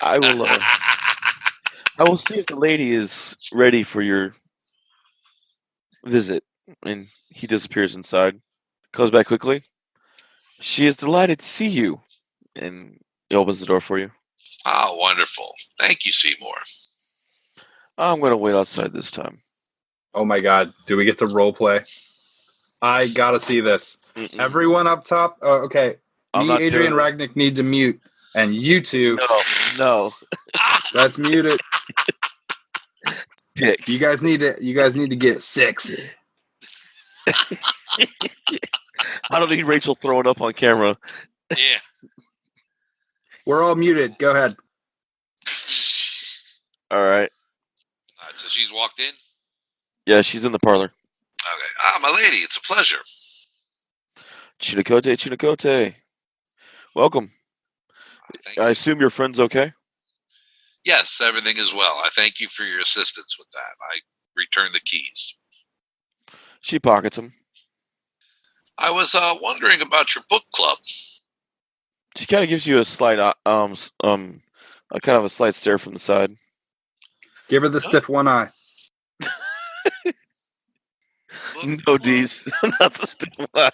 I will see if the lady is ready for your visit. And he disappears inside. Comes back quickly. She is delighted to see you. And he opens the door for you. Ah, wonderful. Thank you, Seymour. I'm going to wait outside this time. Oh my god, do we get to role play? I gotta see this. Mm-mm. Everyone up top. Okay, I'm me, not Adrian, doing this. Ragnick need to mute, and you two, No. let's mute it. Dicks. You guys need to get sexy. I don't need Rachel throwing up on camera. Yeah. We're all muted. Go ahead. All right. All right, so she's walked in? Yeah, she's in the parlor. Okay. Ah, my lady, it's a pleasure. Chinakote. Welcome. Thank you. I assume your friend's okay? Yes, everything is well. I thank you for your assistance with that. I return the keys. She pockets them. I was wondering about your book club. She kind of gives you a slight, a kind of a slight stare from the side. Give her the stiff one eye. Book No, club. D's. Not the still eye.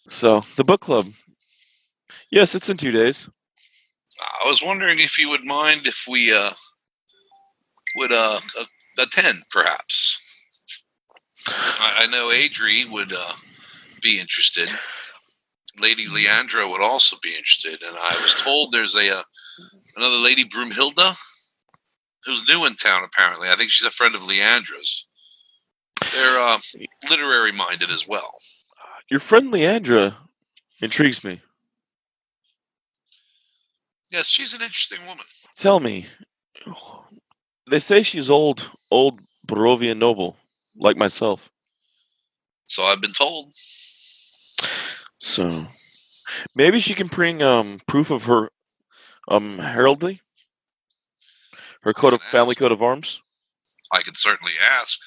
So, the book club. Yes, it's in 2 days. I was wondering if you would mind if we would attend, perhaps. I know Adri would be interested. Lady Leandra would also be interested, and I was told there's another Lady Broomhilda who's new in town. Apparently, I think she's a friend of Leandra's. They're literary minded as well. Your friend Leandra intrigues me. Yes, she's an interesting woman. Tell me, they say she's old Barovian noble, like myself. So I've been told. So, maybe she can bring proof of her heraldry, her family coat of arms. I could certainly ask.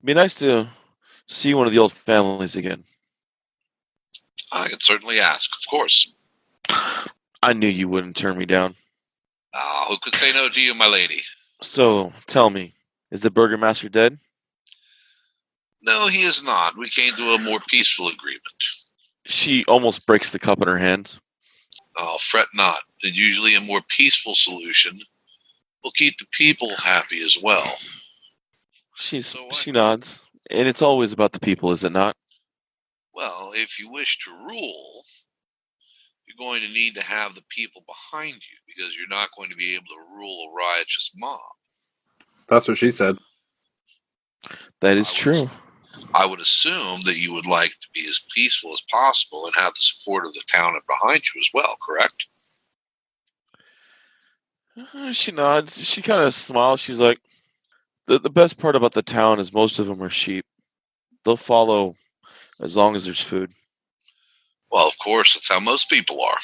Be nice to see one of the old families again. I could certainly ask, of course. I knew you wouldn't turn me down. Ah, who could say no to you, my lady? So, tell me, is the burgomaster dead? No, he is not. We came to a more peaceful agreement. She almost breaks the cup in her hands. Oh, fret not. And usually a more peaceful solution will keep the people happy as well. She nods. And it's always about the people, is it not? Well, if you wish to rule, you're going to need to have the people behind you, because you're not going to be able to rule a riotous mob. That's what she said. That is true. I would assume that you would like to be as peaceful as possible and have the support of the town behind you as well, correct? She nods. She kind of smiles. She's like, the best part about the town is most of them are sheep. They'll follow as long as there's food. Well, of course, that's how most people are.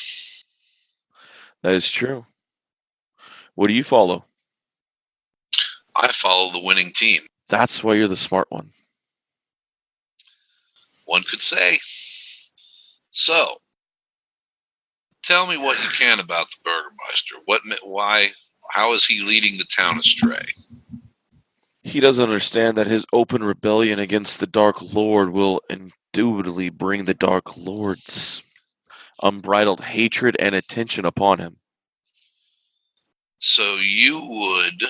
That is true. What do you follow? I follow the winning team. That's why you're the smart one. One could say. So, tell me what you can about the Burgermeister. How is he leading the town astray? He doesn't understand that his open rebellion against the Dark Lord will indubitably bring the Dark Lord's unbridled hatred and attention upon him. So you would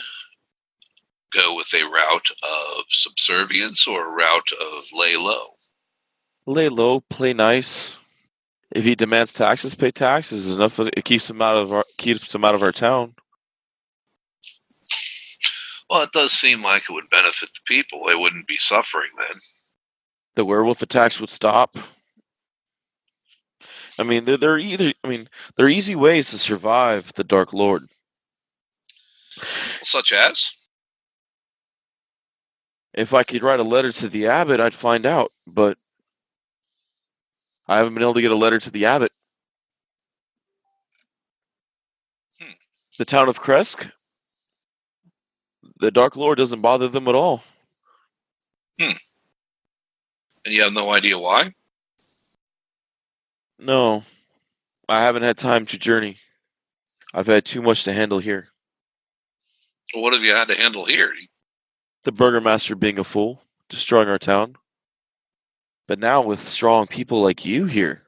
go with a route of subservience or a route of lay low? Lay low, play nice. If he demands taxes, pay taxes. Enough. It keeps him out of our town. Well, it does seem like it would benefit the people. They wouldn't be suffering then. The werewolf attacks would stop. I mean, there are easy ways to survive the Dark Lord. Such as? If I could write a letter to the abbot, I'd find out, but I haven't been able to get a letter to the abbot. The town of Kresk, the Dark Lord doesn't bother them at all. And you have no idea why? No, I haven't had time to journey. I've had too much to handle here. Well, what have you had to handle here? The burgomaster being a fool, destroying our town. But now with strong people like you here,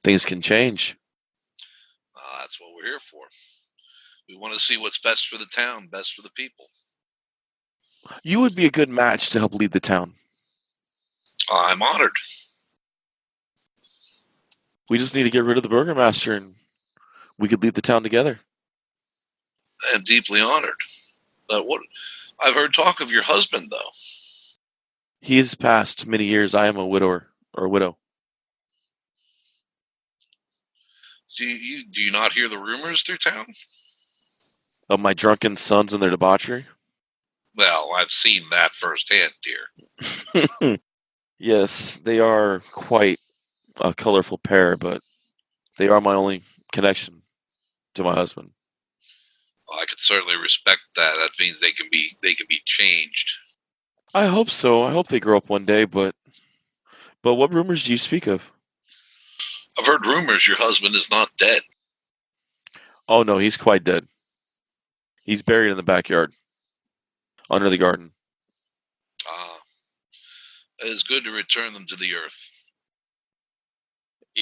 things can change. That's what we're here for. We want to see what's best for the town, best for the people. You would be a good match to help lead the town. I'm honored. We just need to get rid of the burgomaster and we could lead the town together. I am deeply honored. But what? I've heard talk of your husband, though. He has passed many years. I am a widower or a widow. Do you not hear the rumors through town? Of my drunken sons and their debauchery? Well, I've seen that firsthand, dear. Yes, they are quite a colorful pair, but they are my only connection to my husband. Well, I could certainly respect that. That means they can be changed. I hope so. I hope they grow up one day, but what rumors do you speak of? I've heard rumors your husband is not dead. Oh no, he's quite dead. He's buried in the backyard, under the garden. It is good to return them to the earth.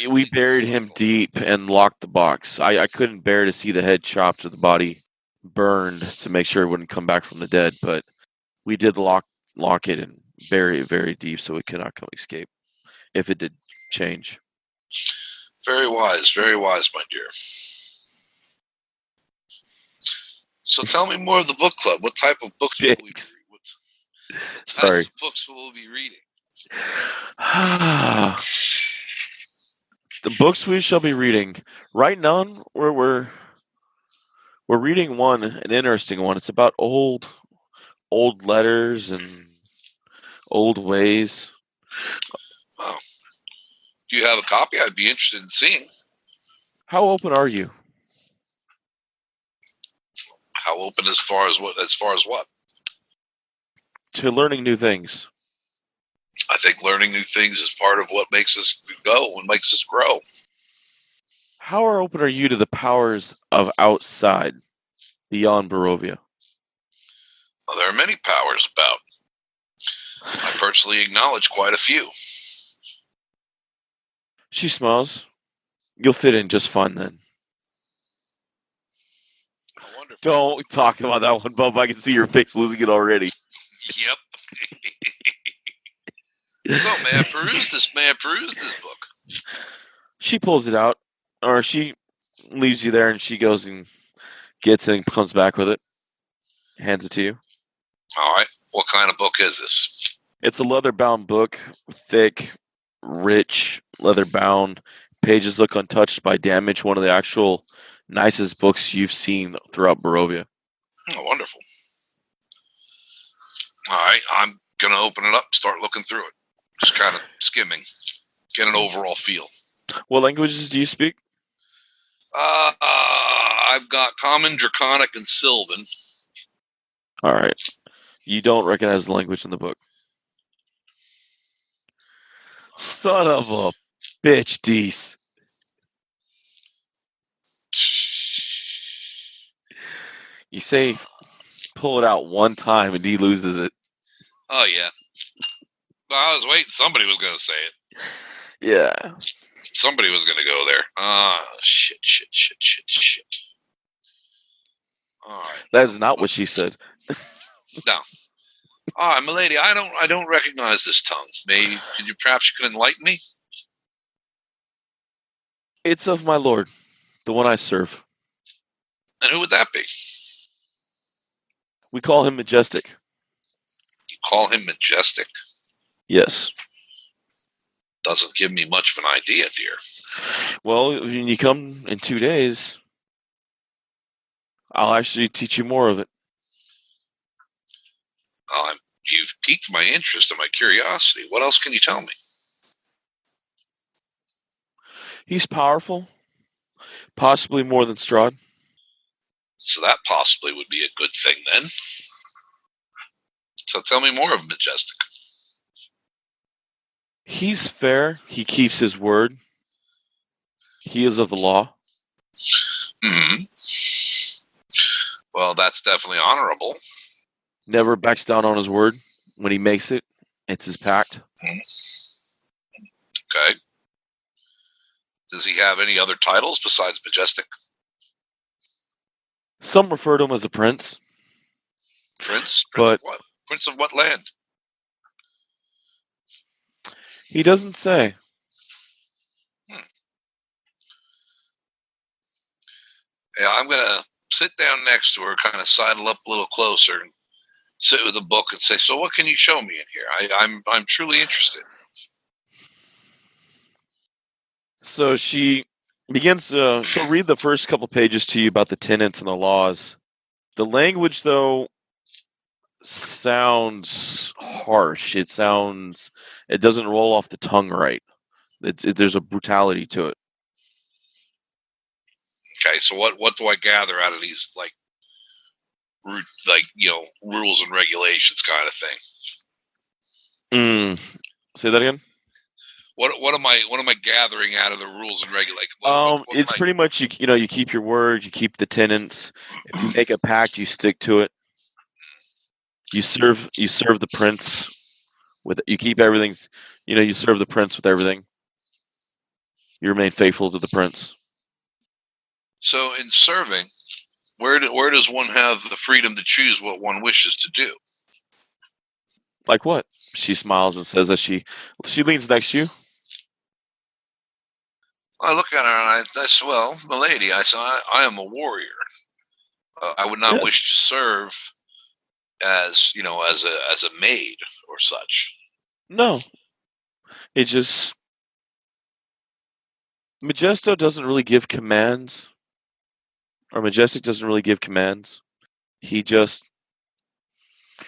We buried him deep and locked the box. I couldn't bear to see the head chopped or the body burned to make sure it wouldn't come back from the dead, but we did lock it and bury it very deep so it could not escape if it did change. Very wise, my dear. So tell me more of the book club. What type of books will we read? What Sorry. types of books will we be reading? The books we shall be reading. Right now, we're reading an interesting one. It's about old letters and old ways. Wow. Do you have a copy? I'd be interested in seeing. How open are you? How open as far as what? To learning new things. I think learning new things is part of what makes us go and makes us grow. How open are you to the powers of outside, beyond Barovia? Well, there are many powers about. I personally acknowledge quite a few. She smiles. You'll fit in just fine then. Oh, wonderful. Don't talk about that one, Bub. I can see your face losing it already. Yep. So, may I peruse this book? She pulls it out, or she leaves you there, and she goes and gets it and comes back with it. Hands it to you. All right. What kind of book is this? It's a leather-bound book, thick, rich, leather-bound. Pages look untouched by damage. One of the actual nicest books you've seen throughout Barovia. Oh, wonderful. All right. I'm going to open it up, start looking through it. Just kind of skimming, get an overall feel. What languages do you speak? I've got Common, Draconic, and Sylvan. All right. You don't recognize the language in the book. Son of a bitch, Deese. You say pull it out one time and he loses it. Oh, yeah. I was waiting. Somebody was going to say it. Yeah. Somebody was going to go there. Shit. All right. That is not what she said. No. All right, milady, I don't recognize this tongue. Perhaps you could enlighten me? It's of my lord, the one I serve. And who would that be? We call him Majestic. You call him Majestic? Yes. Doesn't give me much of an idea, dear. Well, when you come in 2 days, I'll actually teach you more of it. You've piqued my interest and my curiosity. What else can you tell me? He's powerful, possibly more than Strahd. So that possibly would be a good thing then. So tell me more of Majestic. He's fair. He keeps his word. He is of the law. Mm-hmm. Well, that's definitely honorable. Never backs down on his word. When he makes it, it's his pact. Okay. Does he have any other titles besides Majestic? Some refer to him as a prince. Prince? But of what? Prince of what land? he doesn't say. Yeah, I'm going to sit down next to her, kind of sidle up a little closer, and sit with a book and say, so what can you show me in here? I'm truly interested. So she begins to, she'll read the first couple pages to you about the tenets and the laws. The language, though, sounds harsh. It doesn't roll off the tongue right. There's a brutality to it. Okay, so what do I gather out of these, rules and regulations kind of thing? Say that again. What am I gathering out of the rules and regulations? It's pretty much you keep your word, you keep the tenets. If you make a pact, you stick to it. You serve the prince you keep everything. You serve the prince with everything. You remain faithful to the prince. So in serving, where does one have the freedom to choose what one wishes to do? Like what? She smiles and says as she leans next to you. I look at her and I say, well, milady, I am a warrior. I would not wish to serve as a maid or such. No. It's just Majesto doesn't really give commands. Or Majestic doesn't really give commands. He just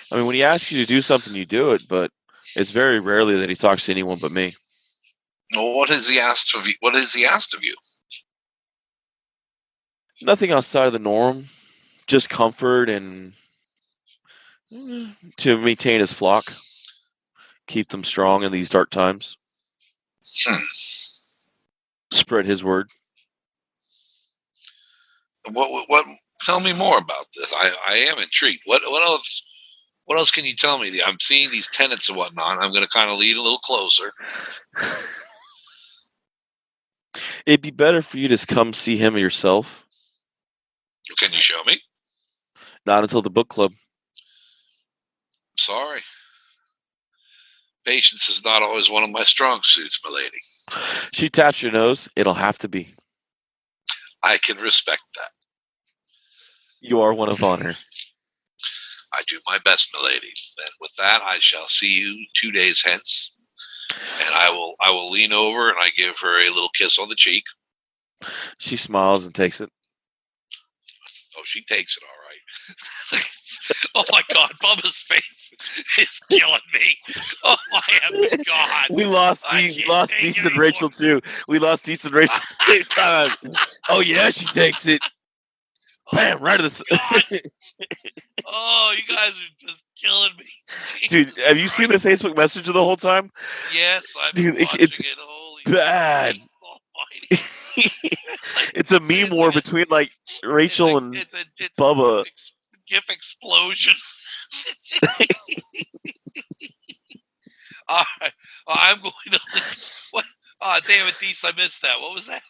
when he asks you to do something, you do it, but it's very rarely that he talks to anyone but me. Well, what has he asked of you? What has he asked of you? Nothing outside of the norm. Just comfort and to maintain his flock. Keep them strong in these dark times. Spread his word. What? Tell me more about this. I am intrigued. What else? What else can you tell me? I'm seeing these tenets and whatnot. I'm going to kind of lead a little closer. It'd be better for you to come see him yourself. Can you show me? Not until the book club. Sorry. Patience is not always one of my strong suits, my lady. She taps your nose. It'll have to be. I can respect that. You are one of honor. I do my best, my lady. And with that, I shall see you 2 days hence. And I will lean over and I give her a little kiss on the cheek. She smiles and takes it. Oh, she takes it all right. Oh my God, Bubba's face is killing me. Oh my heavens, God. We lost decent Rachel too. We lost decent Rachel too. Oh yeah, she takes it. Bam, right to the. Oh, you guys are just killing me. Dude, have you seen the Facebook Messenger the whole time? Yes, I've Dude, been watching it's it. Holy bad. It's a meme war between Rachel and Bubba. GIF explosion. All right, I'm going to. What? Oh, damn it, Deese, I missed that. What was that?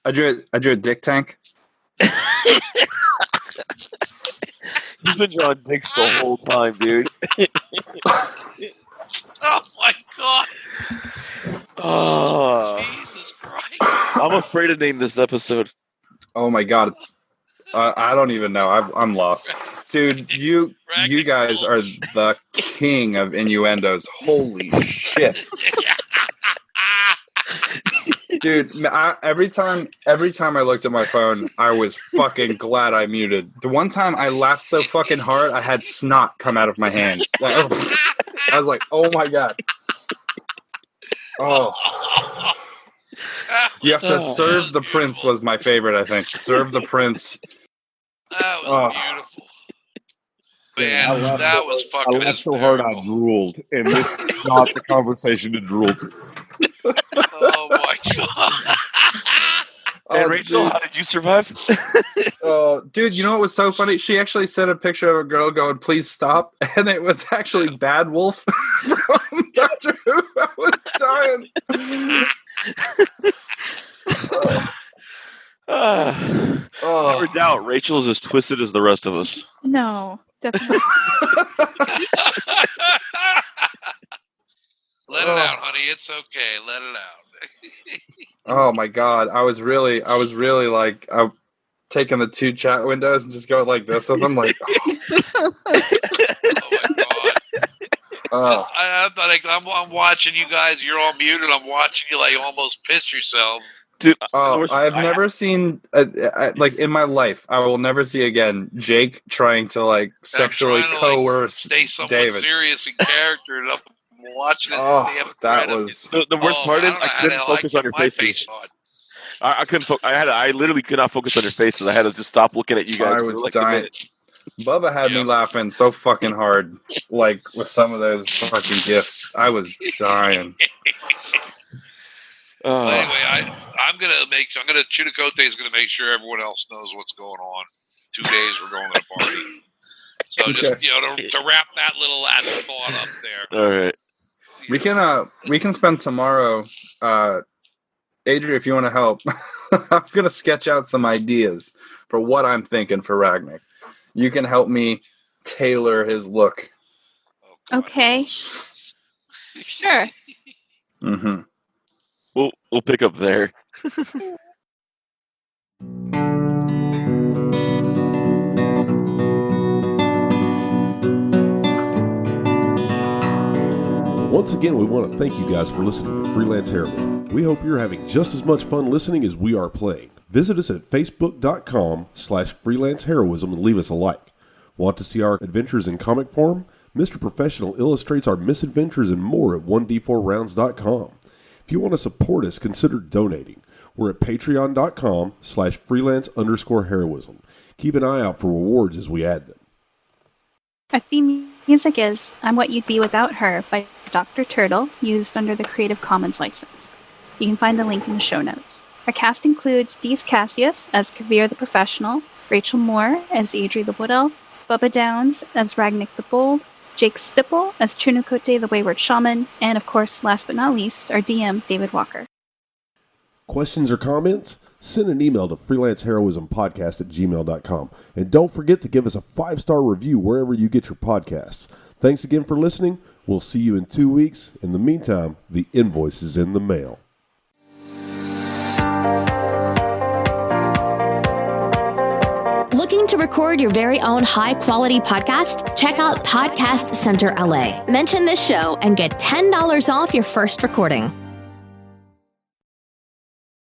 I drew a dick tank. You've been drawing dicks the whole time, dude. Oh my God! Oh, Jesus Christ! I'm afraid to name this episode. Oh my God, it's I don't even know. I'm lost, dude. You guys are the king of innuendos. Holy shit, dude! Every time I looked at my phone, I was fucking glad I muted. The one time I laughed so fucking hard, I had snot come out of my hands. I was like, oh my God. Oh. You have to serve the prince was my favorite, I think. Serve the prince. That was beautiful. Man, that was fucking I laughed so hard I drooled, and this is not the conversation to drool to. Oh my God. And Rachel, dude. how did you survive? Oh, dude, you know what was so funny? She actually sent a picture of a girl going, "Please stop," and it was actually Bad Wolf from Doctor Who. I was dying. Never doubt Rachel's as twisted as the rest of us. No, definitely. Let it out, honey. It's okay. Let it out. Oh my god, I was really like, I'm taking the two chat windows and just going like this with them, like, Oh my god. oh. I'm watching you guys. You're all muted. I'm watching you like almost piss yourself. Dude, I've never seen, like in my life, I will never see again Jake trying to like sexually coerce stay somewhat David. serious in character, and I'm watching this. Oh, that was the worst part is I couldn't focus on your faces. I couldn't. I literally could not focus on your faces. I had to just stop looking at you guys. I was dying. Bubba had me laughing so fucking hard, like with some of those fucking gifs. I was dying. But anyway, Chunicote is gonna make sure everyone else knows what's going on. 2 days we're going to a party. So Okay. just to wrap that little last thought up there. All right. We can spend tomorrow, Adri, if you want to help. I'm gonna sketch out some ideas for what I'm thinking for Ragnick. You can help me tailor his look. Okay. Sure. Mm-hmm. We'll pick up there. Once again, we want to thank you guys for listening to Freelance Heroism. We hope you're having just as much fun listening as we are playing. Visit us at facebook.com/freelanceheroism and leave us a like. Want to see our adventures in comic form? Mr. Professional illustrates our misadventures and more at 1d4rounds.com. If you want to support us, consider donating. We're at patreon.com/freelance_heroism. Keep an eye out for rewards as we add them. Our theme music is I'm What You'd Be Without Her by Dr. Turtle, used under the Creative Commons license. You can find the link in the show notes. Our cast includes Dees Cassius as Kavir the Professional, Rachel Moore as Adri the Wood Elf, Bubba Downs as Ragnick the Bold, Jake Stipple as Chunicote the Wayward Shaman, and of course, last but not least, our DM, David Walker. Questions or comments? Send an email to freelanceheroismpodcast@gmail.com. And don't forget to give us a 5-star review wherever you get your podcasts. Thanks again for listening. We'll see you in 2 weeks. In the meantime, the invoice is in the mail. Looking to record your very own high-quality podcast? Check out Podcast Center LA. Mention this show and get $10 off your first recording.